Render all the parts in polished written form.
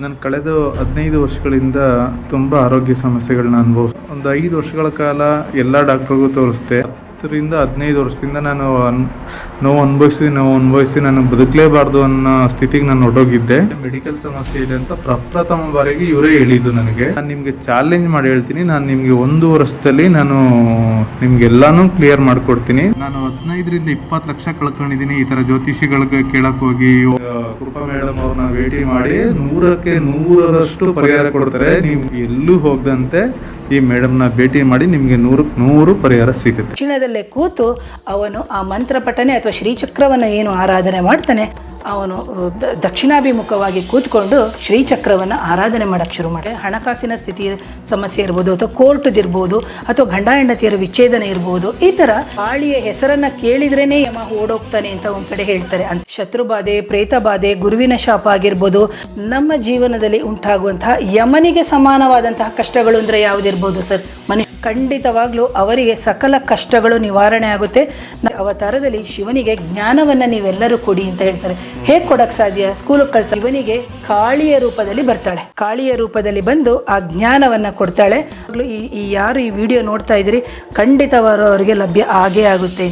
ನಾನು ಕಳೆದ 15 ವರ್ಷಗಳಿಂದ ತುಂಬ ಆರೋಗ್ಯ ಸಮಸ್ಯೆಗಳನ್ನ ಒಂದು 5 ವರ್ಷಗಳ ಕಾಲ ಎಲ್ಲ ಡಾಕ್ಟ್ರಿಗೂ ತೋರಿಸ್ದೆ. 10ರಿಂದ 15 ವರ್ಷದಿಂದ ನಾನು ನೋವು ಅನುಭವಿಸಿ ನಾನು ಬದುಕಲೇಬಾರ್ದು ಅನ್ನೋ ಸ್ಥಿತಿಗೆ ನಾನು ಹೊರಟೋಗಿದ್ದೆ. ಮೆಡಿಕಲ್ ಸಮಸ್ಯೆ ಇದೆ ಅಂತ ಪ್ರಪ್ರಥಮ ಬಾರಿಗೆ ಇವರೇ ಹೇಳಿದ್ದು ನನಗೆ. ನಾನು ನಿಮಗೆ ಚಾಲೆಂಜ್ ಮಾಡಿ ಹೇಳ್ತೀನಿ, ನಾನು ನಿಮಗೆ 1 ವರ್ಷದಲ್ಲಿ ನಾನು ನಿಮ್ಗೆಲ್ಲಾನು ಕ್ಲಿಯರ್ ಮಾಡ್ಕೊಡ್ತೀನಿ. ನಾನು 15ರಿಂದ 20 ಲಕ್ಷ ಕಳ್ಕೊಂಡಿದ್ದೀನಿ ಈ ಥರ ಜ್ಯೋತಿಷಿಗಳಿಗೆ ಕೇಳಕ್ಕೆ ಹೋಗಿ. ಕೃಪಾ ಮೇಡಮ್ ಅವ್ರನ್ನ ಭೇಟಿ ಮಾಡಿ 100ಕ್ಕೆ 100ರಷ್ಟು ಪರಿಹಾರ ಕೊಡ್ತಾರೆ. ನೀವು ಎಲ್ಲೂ ಹೋಗದಂತೆ ಈ ಮೇಡಮ್ನ ಭೇಟಿ ಮಾಡಿ ನಿಮಗೆ 100ಕ್ಕೆ 100 ಪರಿಹಾರ ಸಿಗುತ್ತೆ. ದಕ್ಷಿಣದಲ್ಲೇ ಕೂತು ಅವನು ಆ ಮಂತ್ರ ಪಠನೆ ಅಥವಾ ಶ್ರೀಚಕ್ರವನ್ನು ಏನು ಆರಾಧನೆ ಮಾಡ್ತಾನೆ, ಅವನು ದಕ್ಷಿಣಾಭಿಮುಖವಾಗಿ ಕೂತ್ಕೊಂಡು ಶ್ರೀಚಕ್ರವನ್ನು ಆರಾಧನೆ ಮಾಡಕ್ಕೆ ಶುರು ಮಾಡಿ. ಹಣಕಾಸಿನ ಸ್ಥಿತಿ ಸಮಸ್ಯೆ ಇರ್ಬೋದು, ಅಥವಾ ಕೋರ್ಟ್ದಿರ್ಬೋದು, ಅಥವಾ ಗಂಡ ಹೆಂಡತಿಯರ ವಿಚ್ಛೇದನ ಇರ್ಬೋದು. ಈ ಥರ ಕಾಳಿಯ ಹೆಸರನ್ನು ಕೇಳಿದ್ರೇನೆ ಯಮ ಓಡೋಗ್ತಾನೆ ಅಂತ ಒಂದು ಕಡೆ ಹೇಳ್ತಾರೆ. ಶತ್ರುಬಾಧೆ, ಪ್ರೇತಬಾಧೆ, ಗುರುವಿನ ಶಾಪ ಆಗಿರ್ಬೋದು. ನಮ್ಮ ಜೀವನದಲ್ಲಿ ಉಂಟಾಗುವಂತಹ ಯಮನಿಗೆ ಸಮಾನವಾದಂತಹ ಕಷ್ಟಗಳು ಅಂದರೆ ಯಾವುದಿರ್ಬೋದು ಸರ್? ಖಂಡಿತವಾಗ್ಲೂ ಅವರಿಗೆ ಸಕಲ ಕಷ್ಟಗಳು ನಿವಾರಣೆ ಆಗುತ್ತೆ. ಅವತಾರದಲ್ಲಿ ಶಿವನಿಗೆ ಜ್ಞಾನವನ್ನು ನೀವೆಲ್ಲರೂ ಕೊಡಿ ಅಂತ ಹೇಳ್ತಾರೆ. ಹೇಗೆ ಕೊಡಕ್ಕೆ ಸಾಧ್ಯ? ಸ್ಕೂಲಿಗೆ ಕಳ್ಸ. ಶಿವನಿಗೆ ಕಾಳಿಯ ರೂಪದಲ್ಲಿ ಬರ್ತಾಳೆ. ಕಾಳಿಯ ರೂಪದಲ್ಲಿ ಬಂದು ಆ ಜ್ಞಾನವನ್ನು ಕೊಡ್ತಾಳೆ. ಈ ಯಾರು ಈ ವಿಡಿಯೋ ನೋಡ್ತಾ ಇದ್ದೀರಿ, ಖಂಡಿತವಾರು ಅವರಿಗೆ ಲಭ್ಯ ಆಗೇ ಆಗುತ್ತೆ.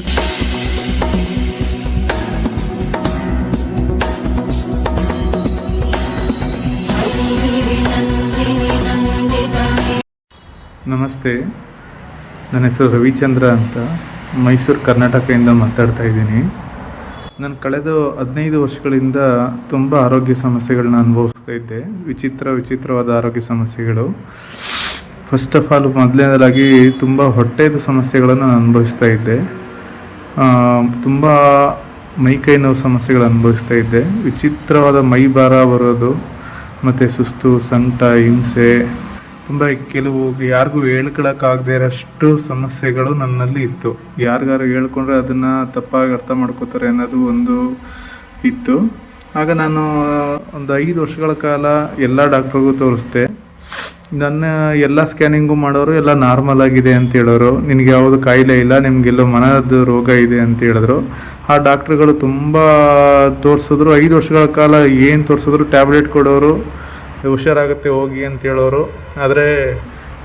ನಮಸ್ತೆ, ನನ್ನ ಹೆಸರು ರವಿಚಂದ್ರ ಅಂತ, ಮೈಸೂರು ಕರ್ನಾಟಕದಿಂದ ಮಾತಾಡ್ತಾ ಇದ್ದೀನಿ. ನಾನು ಕಳೆದ 15 ವರ್ಷಗಳಿಂದ ತುಂಬ ಆರೋಗ್ಯ ಸಮಸ್ಯೆಗಳನ್ನ ಅನುಭವಿಸ್ತಾ ಇದ್ದೆ. ವಿಚಿತ್ರವಾದ ಆರೋಗ್ಯ ಸಮಸ್ಯೆಗಳು. ಫಸ್ಟ್ ಆಫ್ ಆಲ್, ಮೊದಲನೇದಾಗಿ ತುಂಬ ಹೊಟ್ಟೆದು ಸಮಸ್ಯೆಗಳನ್ನು ನಾನು ಅನುಭವಿಸ್ತಾ ಇದ್ದೆ. ತುಂಬ ಮೈಕೈ ನೋವು ಸಮಸ್ಯೆಗಳು ಅನುಭವಿಸ್ತಾ ಇದ್ದೆ. ವಿಚಿತ್ರವಾದ ಮೈ ಭಾರ ಬರೋದು, ಮತ್ತು ಸುಸ್ತು, ಸಂಕಟ, ಹಿಂಸೆ, ತುಂಬ ಕೆಲವು ಯಾರಿಗೂ ಹೇಳ್ಕೊಳಕ್ಕಾಗದೇ ಇರೋಷ್ಟು ಸಮಸ್ಯೆಗಳು ನನ್ನಲ್ಲಿ ಇತ್ತು. ಯಾರಿಗಾರು ಹೇಳ್ಕೊಂಡ್ರೆ ಅದನ್ನು ತಪ್ಪಾಗಿ ಅರ್ಥ ಮಾಡ್ಕೋತಾರೆ ಅನ್ನೋದು ಒಂದು ಇತ್ತು. ಆಗ ನಾನು ಒಂದು 5 ವರ್ಷಗಳ ಕಾಲ ಎಲ್ಲ ಡಾಕ್ಟ್ರಿಗೂ ತೋರಿಸ್ದೆ. ನನ್ನ ಎಲ್ಲ ಸ್ಕ್ಯಾನಿಂಗು ಮಾಡೋರು ಎಲ್ಲ ನಾರ್ಮಲ್ ಆಗಿದೆ ಅಂತ ಹೇಳೋರು. ನಿನಗೆ ಯಾವುದು ಕಾಯಿಲೆ ಇಲ್ಲ, ನಿಮಗೆಲ್ಲೋ ಮನದ ರೋಗ ಇದೆ ಅಂತ ಹೇಳಿದ್ರು. ಆ ಡಾಕ್ಟ್ರುಗಳು ತುಂಬ ತೋರಿಸಿದ್ರು. 5 ವರ್ಷಗಳ ಕಾಲ ಏನು ತೋರಿಸಿದ್ರು ಟ್ಯಾಬ್ಲೆಟ್ ಕೊಡೋರು, ಹುಷಾರಾಗುತ್ತೆ ಹೋಗಿ ಅಂತ ಹೇಳೋರು. ಆದರೆ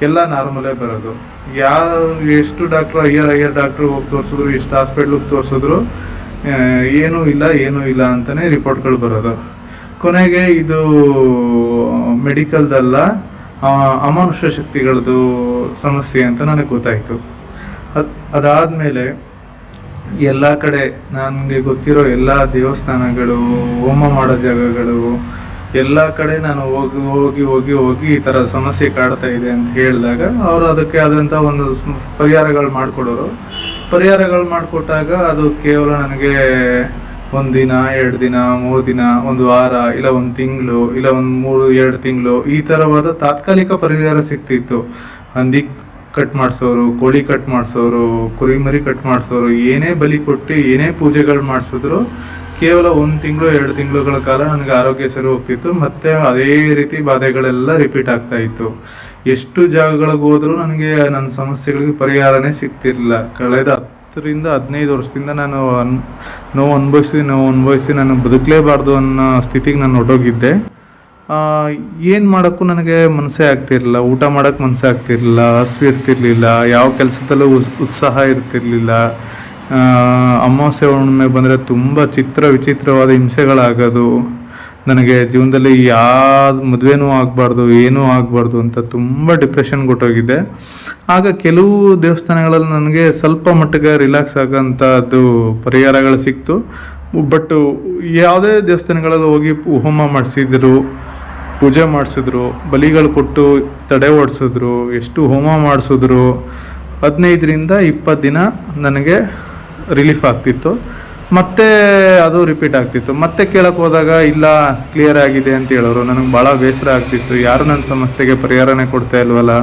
ಎಲ್ಲ ನಾರ್ಮಲೇ ಬರೋದು. ಯಾರು ಎಷ್ಟು ಡಾಕ್ಟ್ರು ಹೈಯರ್ ಡಾಕ್ಟ್ರು ಹೋಗಿ ತೋರಿಸಿದ್ರು, ಎಷ್ಟು ಹಾಸ್ಪಿಟ್ಲಿಗೆ ತೋರಿಸಿದ್ರು, ಏನೂ ಇಲ್ಲ ಅಂತಲೇ ರಿಪೋರ್ಟ್ಗಳು ಬರೋದು. ಕೊನೆಗೆ ಇದು ಮೆಡಿಕಲ್ದಲ್ಲ, ಅಮಾನುಷ್ಯ ಶಕ್ತಿಗಳದ್ದು ಸಮಸ್ಯೆ ಅಂತ ನನಗೆ ಗೊತ್ತಾಯಿತು. ಅದಾದಮೇಲೆ ಎಲ್ಲ ಕಡೆ ನನಗೆ ಗೊತ್ತಿರೋ ಎಲ್ಲ ದೇವಸ್ಥಾನಗಳು, ಹೋಮ ಮಾಡೋ ಜಾಗಗಳು, ಎಲ್ಲ ಕಡೆ ನಾನು ಹೋಗಿ ಈ ಥರ ಸಮಸ್ಯೆ ಕಾಡ್ತಾ ಇದೆ ಅಂತ ಹೇಳಿದಾಗ ಅವರು ಅದಕ್ಕೆ ಆದಂಥ ಒಂದು ಪರಿಹಾರಗಳು ಮಾಡಿಕೊಟ್ಟಾಗ ಅದು ಕೇವಲ ನನಗೆ 1 ದಿನ, 2 ದಿನ, 3 ದಿನ, 1 ವಾರ, ಇಲ್ಲ 1 ತಿಂಗಳು, ಇಲ್ಲ 2 ತಿಂಗಳು, ಈ ಥರವಾದ ತಾತ್ಕಾಲಿಕ ಪರಿಹಾರ ಸಿಗ್ತಿತ್ತು. ಹಂದಿ ಕಟ್ ಮಾಡಿಸೋರು, ಕೋಳಿ ಕಟ್ ಮಾಡಿಸೋರು, ಕುರಿಮರಿ ಕಟ್ ಮಾಡಿಸೋರು, ಏನೇ ಬಲಿ ಕೊಟ್ಟು ಏನೇ ಪೂಜೆಗಳು ಮಾಡಿಸಿದ್ರು ಕೇವಲ 1 ತಿಂಗಳು, 2 ತಿಂಗಳುಗಳ ಕಾಲ ನನಗೆ ಆರೋಗ್ಯ ಸರಿ ಹೋಗ್ತಿತ್ತು. ಮತ್ತೆ ಅದೇ ರೀತಿ ಬಾಧೆಗಳೆಲ್ಲ ರಿಪೀಟ್ ಆಗ್ತಾ ಇತ್ತು. ಎಷ್ಟು ಜಾಗಗಳಿಗೆ ಹೋದರೂ ನನಗೆ ನನ್ನ ಸಮಸ್ಯೆಗಳಿಗೆ ಪರಿಹಾರನೇ ಸಿಗ್ತಿರಲಿಲ್ಲ. ಕಳೆದ 10ರಿಂದ 15 ವರ್ಷದಿಂದ ನಾನು ನೋವು ಅನುಭವಿಸಿ ನಾನು ಬದುಕಲೇಬಾರ್ದು ಅನ್ನೋ ಸ್ಥಿತಿಗೆ ನಾನು ಹೊರಟೋಗಿದ್ದೆ. ಏನು ಮಾಡೋಕ್ಕೂ ನನಗೆ ಮನಸ್ಸೇ ಆಗ್ತಿರಲಿಲ್ಲ. ಊಟ ಮಾಡೋಕ್ಕೆ ಮನಸ್ಸೇ ಆಗ್ತಿರಲಿಲ್ಲ, ಹಸಿವು ಇರ್ತಿರ್ಲಿಲ್ಲ, ಯಾವ ಕೆಲಸದಲ್ಲೂ ಉತ್ಸಾಹ ಇರ್ತಿರ್ಲಿಲ್ಲ. ಅಮಾವಾಸ್ಯೆ ಹುಣ್ಣಿಮೆ ಬಂದರೆ ತುಂಬ ವಿಚಿತ್ರವಾದ ಹಿಂಸೆಗಳಾಗೋದು. ನನಗೆ ಜೀವನದಲ್ಲಿ ಯಾವ ಮದುವೆನೂ ಆಗಬಾರ್ದು, ಏನೂ ಆಗಬಾರ್ದು ಅಂತ ತುಂಬ ಡಿಪ್ರೆಷನ್ಗೆ ಹೊರಟೋಗಿದ್ದೆ. ಆಗ ಕೆಲವು ದೇವಸ್ಥಾನಗಳಲ್ಲಿ ನನಗೆ ಸ್ವಲ್ಪ ಮಟ್ಟಿಗೆ ರಿಲ್ಯಾಕ್ಸ್ ಆಗೋಂಥದ್ದು ಪರಿಹಾರಗಳು ಸಿಕ್ತು. ಬಟ್ ಯಾವುದೇ ದೇವಸ್ಥಾನಗಳಲ್ಲಿ ಹೋಗಿ ಹೋಮ ಮಾಡಿಸಿದ್ರು, ಪೂಜೆ ಮಾಡಿಸಿದ್ರು, ಬಲಿಗಳು ಕೊಟ್ಟು ತಡೆ ಓಡಿಸಿದ್ರು, ಎಷ್ಟು ಹೋಮ ಮಾಡಿಸಿದ್ರು, 15ರಿಂದ 20 ದಿನ ನನಗೆ ರಿಲೀಫ್ ಆಗ್ತಿತ್ತು. ಮತ್ತೆ ಅದು ರಿಪೀಟ್ ಆಗ್ತಿತ್ತು. ಮತ್ತೆ ಕೇಳಕ್ಕೆ ಹೋದಾಗ ಇಲ್ಲ, ಕ್ಲಿಯರ್ ಆಗಿದೆ ಅಂತ ಹೇಳೋರು. ನನಗೆ ಭಾಳ ಬೇಸರ ಆಗ್ತಿತ್ತು. ಯಾರು ನನ್ನ ಸಮಸ್ಯೆಗೆ ಪರಿಹಾರನೇ ಕೊಡ್ತಾ ಇಲ್ವಲ್ಲ,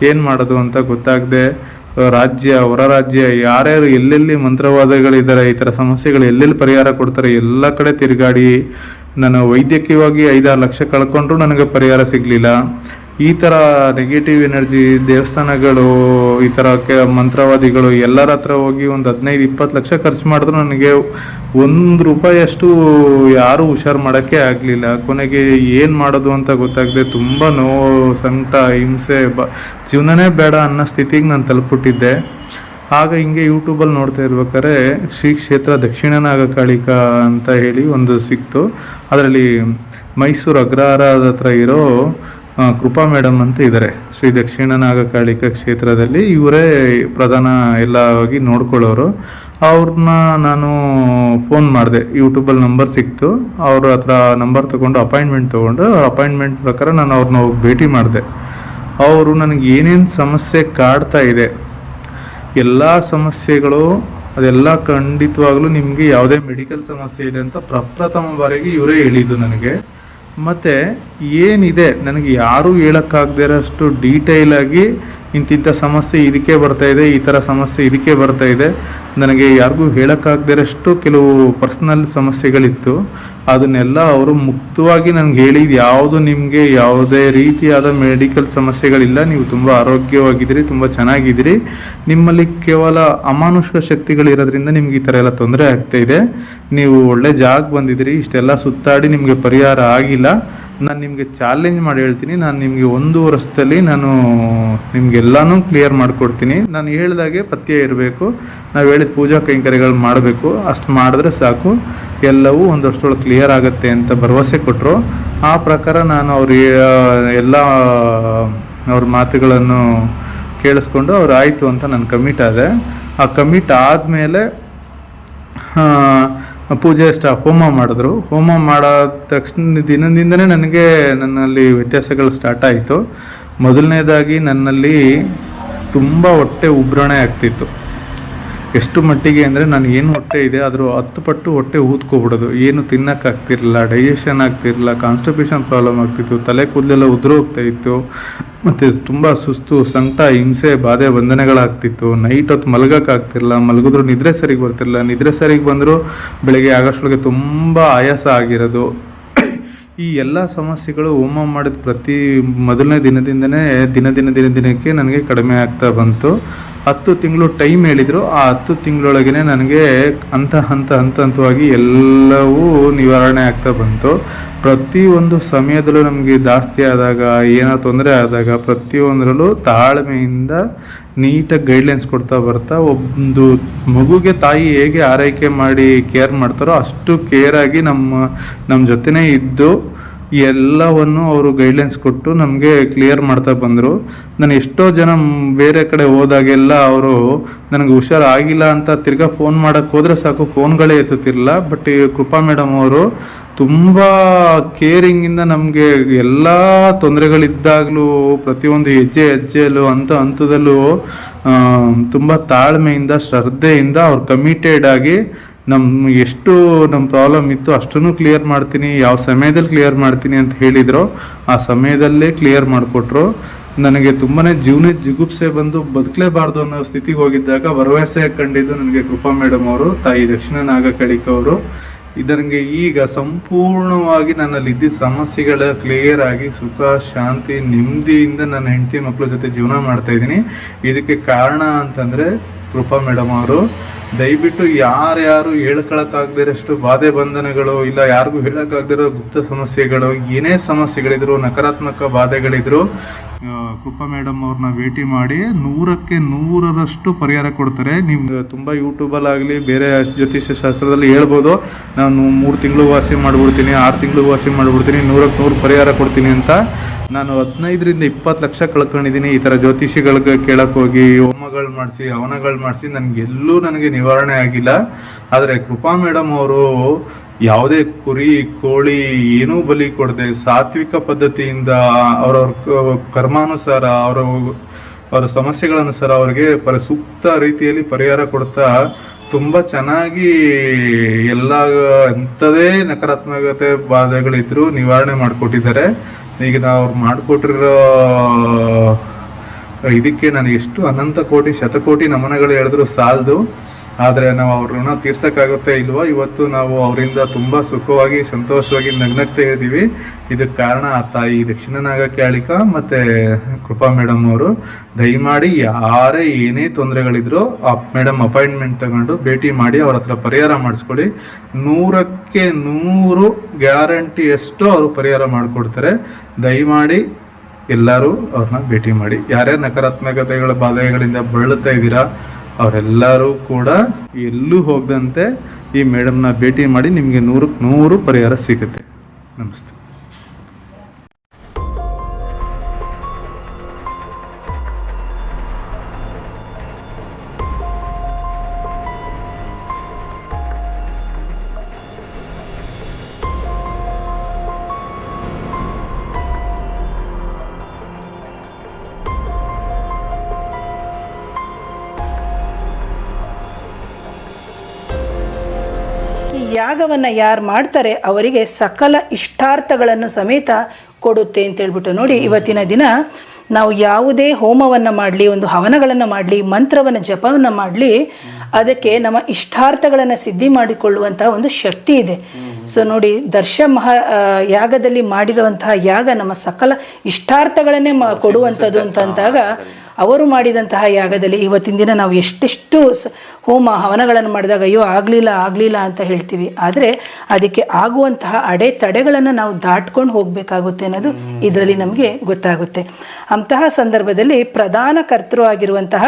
ಏನು ಮಾಡೋದು ಅಂತ ಗೊತ್ತಾಗದೆ ಹೊರ ರಾಜ್ಯ ಯಾರ್ಯಾರು ಎಲ್ಲೆಲ್ಲಿ ಮಂತ್ರವಾದಗಳಿದ್ದಾರೆ, ಈ ಥರ ಸಮಸ್ಯೆಗಳು ಎಲ್ಲೆಲ್ಲಿ ಪರಿಹಾರ ಕೊಡ್ತಾರೆ ಎಲ್ಲ ಕಡೆ ತಿರುಗಾಡಿ ನಾನು ವೈದ್ಯಕೀಯವಾಗಿ 5-6 ಲಕ್ಷ ಕಳ್ಕೊಂಡ್ರೂ ನನಗೆ ಪರಿಹಾರ ಸಿಗಲಿಲ್ಲ. ಈ ಥರ ನೆಗೆಟಿವ್ ಎನರ್ಜಿ ದೇವಸ್ಥಾನಗಳು, ಈ ಥರ ಮಂತ್ರವಾದಿಗಳು ಎಲ್ಲರ ಹತ್ರ ಹೋಗಿ ಒಂದು 15-20 ಲಕ್ಷ ಖರ್ಚು ಮಾಡಿದ್ರು ನನಗೆ ₹1 ಅಷ್ಟು ಯಾರೂ ಹುಷಾರು ಮಾಡೋಕ್ಕೆ ಆಗಲಿಲ್ಲ. ಕೊನೆಗೆ ಏನು ಮಾಡೋದು ಅಂತ ಗೊತ್ತಾಗದೆ ತುಂಬ ನೋವು, ಸಂಕಟ, ಹಿಂಸೆ, ಜೀವನನೇ ಬೇಡ ಅನ್ನೋ ಸ್ಥಿತಿಗೆ ನಾನು ತಲುಪಿಬಿಟ್ಟಿದ್ದೆ. ಆಗ ಹಿಂಗೆ ಯೂಟ್ಯೂಬಲ್ಲಿ ನೋಡ್ತಾ ಇರ್ಬೇಕಾದ್ರೆ ಶ್ರೀ ಕ್ಷೇತ್ರ ದಕ್ಷಿಣ ನಾಗಕಾಳಿಕಾ ಅಂತ ಹೇಳಿ ಒಂದು ಸಿಕ್ತು. ಅದರಲ್ಲಿ ಮೈಸೂರು ಅಗ್ರಹಾರದ ಹತ್ರ ಇರೋ ಕೃಪಾ ಮೇಡಮ್ ಅಂತ ಇದ್ದಾರೆ. ಶ್ರೀ ದಕ್ಷಿಣ ನಾಗಕಾಳಿಕಾ ಕ್ಷೇತ್ರದಲ್ಲಿ ಇವರೇ ಪ್ರಧಾನ ಎಲ್ಲವಾಗಿ ನೋಡ್ಕೊಳ್ಳೋರು. ಅವ್ರನ್ನ ನಾನು ಫೋನ್ ಮಾಡಿದೆ, ಯೂಟ್ಯೂಬಲ್ಲಿ ನಂಬರ್ ಸಿಕ್ತು. ಅವ್ರ ಹತ್ರ ನಂಬರ್ ತೊಗೊಂಡು ಅಪಾಯಿಂಟ್ಮೆಂಟ್ ಪ್ರಕಾರ ನಾನು ಅವ್ರನ್ನ ಹೋಗಿ ಭೇಟಿ ಮಾಡಿದೆ. ಅವರು ನನಗೆ ಏನೇನು ಸಮಸ್ಯೆ ಕಾಡ್ತಾ ಇದೆ, ಎಲ್ಲ ಸಮಸ್ಯೆಗಳು ಅದೆಲ್ಲ ಖಂಡಿತವಾಗ್ಲೂ ನಿಮಗೆ ಯಾವುದೇ ಮೆಡಿಕಲ್ ಸಮಸ್ಯೆ ಇದೆ ಅಂತ ಪ್ರಪ್ರಥಮ ಬಾರಿಗೆ ಇವರೇ ಹೇಳಿದ್ದು ನನಗೆ. ಮತ್ತು ಏನಿದೆ ನನಗೆ ಯಾರೂ ಹೇಳೋಕ್ಕಾಗದೇ ಇರೋಷ್ಟು ಡೀಟೇಲಾಗಿ ಇಂತಿಂಥ ಸಮಸ್ಯೆ ಇದಕ್ಕೆ ಬರ್ತಾ ಇದೆ, ಈ ಥರ ಸಮಸ್ಯೆ ಇದಕ್ಕೆ ಬರ್ತಾ ಇದೆ, ನನಗೆ ಯಾರಿಗೂ ಹೇಳೋಕ್ಕಾಗದೇ ಇರೋಷ್ಟು ಕೆಲವು ಪರ್ಸ್ನಲ್ ಸಮಸ್ಯೆಗಳಿತ್ತು. ಅದನ್ನೆಲ್ಲ ಅವರು ಮುಕ್ತವಾಗಿ ನನಗೆ ಹೇಳಿದ್ದು, ಯಾವುದು ನಿಮಗೆ ಯಾವುದೇ ರೀತಿಯಾದ ಮೆಡಿಕಲ್ ಸಮಸ್ಯೆಗಳಿಲ್ಲ, ನೀವು ತುಂಬ ಆರೋಗ್ಯವಾಗಿದ್ದೀರಿ, ತುಂಬ ಚೆನ್ನಾಗಿದ್ದೀರಿ, ನಿಮ್ಮಲ್ಲಿ ಕೇವಲ ಅಮಾನುಷ ಶಕ್ತಿಗಳಿರೋದ್ರಿಂದ ನಿಮ್ಗೆ ಈ ಥರ ಎಲ್ಲ ತೊಂದರೆ ಆಗ್ತಾಯಿದೆ, ನೀವು ಒಳ್ಳೆ ಜಾಗ ಬಂದಿದ್ದೀರಿ, ಇಷ್ಟೆಲ್ಲ ಸುತ್ತಾಡಿ ನಿಮಗೆ ಪರಿಹಾರ ಆಗಿಲ್ಲ, ನಾನು ನಿಮಗೆ ಚಾಲೆಂಜ್ ಮಾಡಿ ಹೇಳ್ತೀನಿ, ನಾನು ನಿಮಗೆ 1 ವರ್ಷದಲ್ಲಿ ನಾನು ನಿಮಗೆಲ್ಲನೂ ಕ್ಲಿಯರ್ ಮಾಡಿಕೊಡ್ತೀನಿ. ನಾನು ಹೇಳ್ದಾಗೆ ಪಥ್ಯ ಇರಬೇಕು, ನಾವು ಹೇಳಿದ ಪೂಜಾ ಕೈಂಕರ್ಯಗಳು ಮಾಡಬೇಕು, ಅಷ್ಟು ಮಾಡಿದ್ರೆ ಸಾಕು, ಎಲ್ಲವೂ ಒಂದು ವರ್ಷದೊಳಗೆ ಕ್ಲಿಯರ್ ಆಗುತ್ತೆ ಅಂತ ಭರವಸೆ ಕೊಟ್ಟರು. ಆ ಪ್ರಕಾರ ನಾನು ಎಲ್ಲ ಅವ್ರ ಮಾತುಗಳನ್ನು ಕೇಳಿಸ್ಕೊಂಡು ಅವ್ರು ಆಯಿತು ಅಂತ ನಾನು ಕಮಿಟ್ ಆದೆ. ಆ ಕಮಿಟ್ ಆದಮೇಲೆ ಪೂಜೆ ಹೋಮ ಮಾಡಿದ್ರು. ಹೋಮ ಮಾಡಾದ ತಕ್ಷಣ ದಿನದಿಂದನೇ ನನಗೆ ನನ್ನಲ್ಲಿ ವ್ಯತ್ಯಾಸಗಳು ಸ್ಟಾರ್ಟ್ ಆಯಿತು. ಮೊದಲನೇದಾಗಿ ನನ್ನಲ್ಲಿ ತುಂಬ ಹೊಟ್ಟೆ ಉಬ್ರಣೆ ಆಗ್ತಿತ್ತು. ಎಷ್ಟು ಮಟ್ಟಿಗೆ ಅಂದರೆ ನಾನು ಏನು ಹೊಟ್ಟೆ ಇದೆ ಅದ್ರ 10 ಪಟ್ಟು ಹೊಟ್ಟೆ ಊದ್ಕೊಬಿಡೋದು, ಏನು ತಿನ್ನೋಕ್ಕಾಗ್ತಿರಲಿಲ್ಲ, ಡೈಜೆಷನ್ ಆಗ್ತಿರಲಿಲ್ಲ, ಕಾನ್ಸ್ಟಿಪೇಷನ್ ಪ್ರಾಬ್ಲಮ್ ಆಗ್ತಿತ್ತು, ತಲೆ ಕೂದಲೆಲ್ಲ ಉದುರು ಹೋಗ್ತಾ ಇತ್ತು, ಮತ್ತು ತುಂಬ ಸುಸ್ತು, ಸಂಕಟ, ಹಿಂಸೆ, ಬಾಧೆ, ಬಂಧನಗಳಾಗ್ತಿತ್ತು. ನೈಟ್ ಹೊತ್ತು ಮಲಗೋಕ್ಕಾಗ್ತಿರಲಿಲ್ಲ, ಮಲಗಿದ್ರು ನಿದ್ರೆ ಸರಿಗೆ ಬರ್ತಿರಲಿಲ್ಲ, ನಿದ್ರೆ ಸರಿಗೆ ಬಂದರೂ ಬೆಳಗ್ಗೆ ಆಗೋಷ್ಟೊಳಗೆ ತುಂಬ ಆಯಾಸ ಆಗಿರೋದು. ಈ ಎಲ್ಲ ಸಮಸ್ಯೆಗಳು ಹೋಮ ಮಾಡಿದ ಮೊದಲನೇ ದಿನದಿಂದನೇ ದಿನಕ್ಕೆ ನನಗೆ ಕಡಿಮೆ ಆಗ್ತಾ ಬಂತು. 10 ತಿಂಗಳು ಟೈಮ್ ಹೇಳಿದರು. ಆ 10 ತಿಂಗಳೊಳಗೆ ನನಗೆ ಹಂತವಾಗಿ ಎಲ್ಲವೂ ನಿವಾರಣೆ ಆಗ್ತಾ ಬಂತು. ಪ್ರತಿಯೊಂದು ಸಮಯದಲ್ಲೂ ನಮಗೆ ಜಾಸ್ತಿ ಆದಾಗ, ಏನೋ ತೊಂದರೆ ಆದಾಗ ಪ್ರತಿಯೊಂದರಲ್ಲೂ ತಾಳ್ಮೆಯಿಂದ ನೀಟಾಗಿ ಗೈಡ್ಲೈನ್ಸ್ ಕೊಡ್ತಾ ಬರ್ತಾ, ಒಂದು ಮಗುಗೆ ತಾಯಿ ಹೇಗೆ ಆರೈಕೆ ಮಾಡಿ ಕೇರ್ ಮಾಡ್ತಾರೋ ಅಷ್ಟು ಕೇರಾಗಿ ನಮ್ಮ ಜೊತೆನೇ ಇದ್ದು ಎಲ್ಲವನ್ನು ಅವರು ಗೈಡ್ಲೈನ್ಸ್ ಕೊಟ್ಟು ನಮಗೆ ಕ್ಲಿಯರ್ ಮಾಡ್ತಾ ಬಂದರು. ನಾನು ಎಷ್ಟೋ ಜನ ಬೇರೆ ಕಡೆ ಹೋದಾಗೆಲ್ಲ ಅವರು ನನಗೆ ಹುಷಾರಾಗಿಲ್ಲ ಅಂತ ತಿರ್ಗಾ ಫೋನ್ ಮಾಡೋಕ್ಕೆ ಹೋದರೆ ಸಾಕು, ಫೋನ್ಗಳೇ ಎತ್ತುತ್ತಿರಲಿಲ್ಲ. ಬಟ್ ಈ ಕೃಪಾ ಮೇಡಮ್ ಅವರು ತುಂಬ ಕೇರಿಂಗಿಂದ ನಮಗೆ ಎಲ್ಲ ತೊಂದರೆಗಳಿದ್ದಾಗಲೂ ಪ್ರತಿಯೊಂದು ಹೆಜ್ಜೆಯಲ್ಲೂ ಹಂತದಲ್ಲೂ ತುಂಬ ತಾಳ್ಮೆಯಿಂದ, ಶ್ರದ್ಧೆಯಿಂದ ಅವ್ರು ಕಮಿಟೆಡ್ ಆಗಿ ಎಷ್ಟು ನಮ್ಮ ಪ್ರಾಬ್ಲಮ್ ಇತ್ತು ಅಷ್ಟನ್ನು ಕ್ಲಿಯರ್ ಮಾಡ್ತೀನಿ, ಯಾವ ಸಮಯದಲ್ಲಿ ಕ್ಲಿಯರ್ ಮಾಡ್ತೀನಿ ಅಂತ ಹೇಳಿದ್ರು, ಆ ಸಮಯದಲ್ಲೇ ಕ್ಲಿಯರ್ ಮಾಡಿಕೊಟ್ರು. ನನಗೆ ತುಂಬಾ ಜೀವನದ ಜಿಗುಪ್ಸೆ ಬಂದು ಬದುಕಲೇಬಾರ್ದು ಅನ್ನೋ ಸ್ಥಿತಿಗೆ ಹೋಗಿದ್ದಾಗ ಭರವಸೆ ಕಂಡಿದ್ದು ನನಗೆ ಕೃಪಾ ಮೇಡಮ್ ಅವರು, ತಾಯಿ ದಕ್ಷಿಣ ನಾಗಕಾಳಿಕಾ ಅವರು. ಇದನಿಗೆ ಈಗ ಸಂಪೂರ್ಣವಾಗಿ ನನ್ನಲ್ಲಿ ಇದ್ದಿದ್ದ ಸಮಸ್ಯೆಗಳ ಕ್ಲಿಯರ್ ಆಗಿ ಸುಖ, ಶಾಂತಿ, ನೆಮ್ಮದಿಯಿಂದ ನನ್ನ ಹೆಂಡತಿ ಮಕ್ಕಳ ಜೊತೆ ಜೀವನ ಮಾಡ್ತಾ ಇದ್ದೀನಿ. ಇದಕ್ಕೆ ಕಾರಣ ಅಂತಂದರೆ ಕೃಪಾ ಮೇಡಮ್ ಅವರು. ದಯವಿಟ್ಟು ಯಾರ್ಯಾರು ಹೇಳ್ಕೊಳಕ್ಕಾಗದಿರೋಷ್ಟು ಬಾಧೆ ಬಂಧನಗಳು ಇಲ್ಲ, ಯಾರಿಗೂ ಹೇಳೋಕ್ಕಾಗದಿರೋ ಗುಪ್ತ ಸಮಸ್ಯೆಗಳು, ಏನೇ ಸಮಸ್ಯೆಗಳಿದ್ರು, ನಕಾರಾತ್ಮಕ ಬಾಧೆಗಳಿದ್ರು, ಕೃಪಾ ಮೇಡಮ್ ಅವ್ರನ್ನ ಭೇಟಿ ಮಾಡಿ 100ಕ್ಕೆ 100ರಷ್ಟು ಪರಿಹಾರ ಕೊಡ್ತಾರೆ. ನೀವು ತುಂಬ ಯೂಟ್ಯೂಬಲ್ಲಾಗಲಿ ಬೇರೆ ಜ್ಯೋತಿಷ್ಯ ಶಾಸ್ತ್ರದಲ್ಲಿ ಹೇಳ್ಬೋದು, ನಾನು 3 ತಿಂಗಳು ವಾಸಿ ಮಾಡಿಬಿಡ್ತೀನಿ, 6 ತಿಂಗಳು ವಾಸಿ ಮಾಡಿಬಿಡ್ತೀನಿ, 100ಕ್ಕೆ 100 ಪರಿಹಾರ ಕೊಡ್ತೀನಿ ಅಂತ. ನಾನು 15ರಿಂದ 20 ಲಕ್ಷ ಕಳ್ಕೊಂಡಿದ್ದೀನಿ ಈ ಥರ ಜ್ಯೋತಿಷಿಗಳಿಗೆ ಕೇಳಕ್ಕೆ ಹೋಗಿ, ಹೋಮಗಳು ಮಾಡಿಸಿ, ಹವನಗಳು ಮಾಡಿಸಿ, ನನಗೆ ನಿವಾರಣೆ ಆಗಿಲ್ಲ. ಆದರೆ ಕೃಪಾ ಮೇಡಮ್ ಅವರು ಯಾವುದೇ ಕುರಿ, ಕೋಳಿ ಏನೂ ಬಲಿ ಕೊಡದೆ ಸಾತ್ವಿಕ ಪದ್ಧತಿಯಿಂದ ಅವರವ್ರ ಕರ್ಮಾನುಸಾರ, ಅವರ ಸಮಸ್ಯೆಗಳನುಸಾರ ಅವ್ರಿಗೆ ಸೂಕ್ತ ರೀತಿಯಲ್ಲಿ ಪರಿಹಾರ ಕೊಡ್ತಾ ತುಂಬ ಚೆನ್ನಾಗಿ ಎಲ್ಲ ಎಂಥದೇ ನಕಾರಾತ್ಮಕತೆ ಬಾಧೆಗಳಿದ್ರು ನಿವಾರಣೆ ಮಾಡಿಕೊಟ್ಟಿದ್ದಾರೆ. ಈಗ ಅವ್ರು ಮಾಡಿಕೊಟ್ಟಿರೋ ಇದಕ್ಕೆ ನಾನು ಎಷ್ಟು ಅನಂತ ಕೋಟಿ ಶತಕೋಟಿ ನಮನಗಳು ಹೇಳಿದ್ರು ಸಾಲದು. ಆದರೆ ನಾವು ಅವ್ರ ಋಣ ತೀರ್ಸೋಕ್ಕಾಗುತ್ತೆ ಇಲ್ವೋ, ಇವತ್ತು ನಾವು ಅವರಿಂದ ತುಂಬ ಸುಖವಾಗಿ ಸಂತೋಷವಾಗಿ ನಗ್ನಗ್ತಾ ಇದ್ದೀವಿ. ಇದಕ್ಕೆ ಕಾರಣ ಆ ತಾಯಿ ದಕ್ಷಿಣ ನಾಗಕ್ಯಾಳಿಕ ಮತ್ತು ಕೃಪಾ ಮೇಡಮ್ ಅವರು. ದಯಮಾಡಿ ಯಾರೇ ಏನೇ ತೊಂದರೆಗಳಿದ್ರು ಆ ಮೇಡಮ್ ಅಪಾಯಿಂಟ್ಮೆಂಟ್ ತಗೊಂಡು ಭೇಟಿ ಮಾಡಿ ಅವ್ರ ಹತ್ರ ಪರಿಹಾರ ಮಾಡಿಸ್ಕೊಳ್ಳಿ. 100ಕ್ಕೆ 100 ಗ್ಯಾರಂಟಿಯಷ್ಟು ಅವರು ಪರಿಹಾರ ಮಾಡಿಕೊಡ್ತಾರೆ. ದಯಮಾಡಿ ಎಲ್ಲರೂ ಅವ್ರನ್ನ ಭೇಟಿ ಮಾಡಿ. ಯಾರ್ಯಾರು ನಕಾರಾತ್ಮಕತೆಗಳ ಬಾಧೆಗಳಿಂದ ಬಳಲ್ತಾ ಇದ್ದೀರಾ ಅವರೆಲ್ಲರೂ ಕೂಡ ಎಲ್ಲೂ ಹೋಗದಂತೆ ಈ ಮೇಡಮ್ನ ಭೇಟಿ ಮಾಡಿ, ನಿಮಗೆ 100ಕ್ಕೆ 100 ಪರಿಹಾರ ಸಿಗುತ್ತೆ. ನಮಸ್ತೆ. ಈ ಯಾಗವನ್ನು ಯಾರು ಮಾಡ್ತಾರೆ ಅವರಿಗೆ ಸಕಲ ಇಷ್ಟಾರ್ಥಗಳನ್ನು ಸಮೇತ ಕೊಡುತ್ತೆ ಅಂತ ಹೇಳ್ಬಿಟ್ಟು ನೋಡಿ, ಇವತ್ತಿನ ದಿನ ನಾವು ಯಾವುದೇ ಹೋಮವನ್ನು ಮಾಡಲಿ, ಒಂದು ಹವನಗಳನ್ನು ಮಾಡಲಿ, ಮಂತ್ರವನ್ನು ಜಪವನ್ನು ಮಾಡಲಿ, ಅದಕ್ಕೆ ನಮ್ಮ ಇಷ್ಟಾರ್ಥಗಳನ್ನು ಸಿದ್ಧಿ ಮಾಡಿಕೊಳ್ಳುವಂತಹ ಒಂದು ಶಕ್ತಿ ಇದೆ. ಸೊ ನೋಡಿ, ಯಾಗದಲ್ಲಿ ಮಾಡಿರುವಂತಹ ಯಾಗ ನಮ್ಮ ಸಕಲ ಇಷ್ಟಾರ್ಥಗಳನ್ನೇ ಕೊಡುವಂಥದ್ದು ಅಂತಂದಾಗ, ಅವರು ಮಾಡಿದಂತಹ ಯಾಗದಲ್ಲಿ ಇವತ್ತಿನ ದಿನ ನಾವು ಎಷ್ಟೆಷ್ಟು ಹೋಮ ಹವನಗಳನ್ನು ಮಾಡಿದಾಗ ಅಯ್ಯೋ ಆಗಲಿಲ್ಲ ಅಂತ ಹೇಳ್ತೀವಿ. ಆದರೆ ಅದಕ್ಕೆ ಆಗುವಂತಹ ಅಡೆತಡೆಗಳನ್ನು ನಾವು ದಾಟ್ಕೊಂಡು ಹೋಗಬೇಕಾಗುತ್ತೆ ಅನ್ನೋದು ಇದರಲ್ಲಿ ನಮಗೆ ಗೊತ್ತಾಗುತ್ತೆ. ಅಂತಹ ಸಂದರ್ಭದಲ್ಲಿ ಪ್ರಧಾನ ಕರ್ತೃ ಆಗಿರುವಂತಹ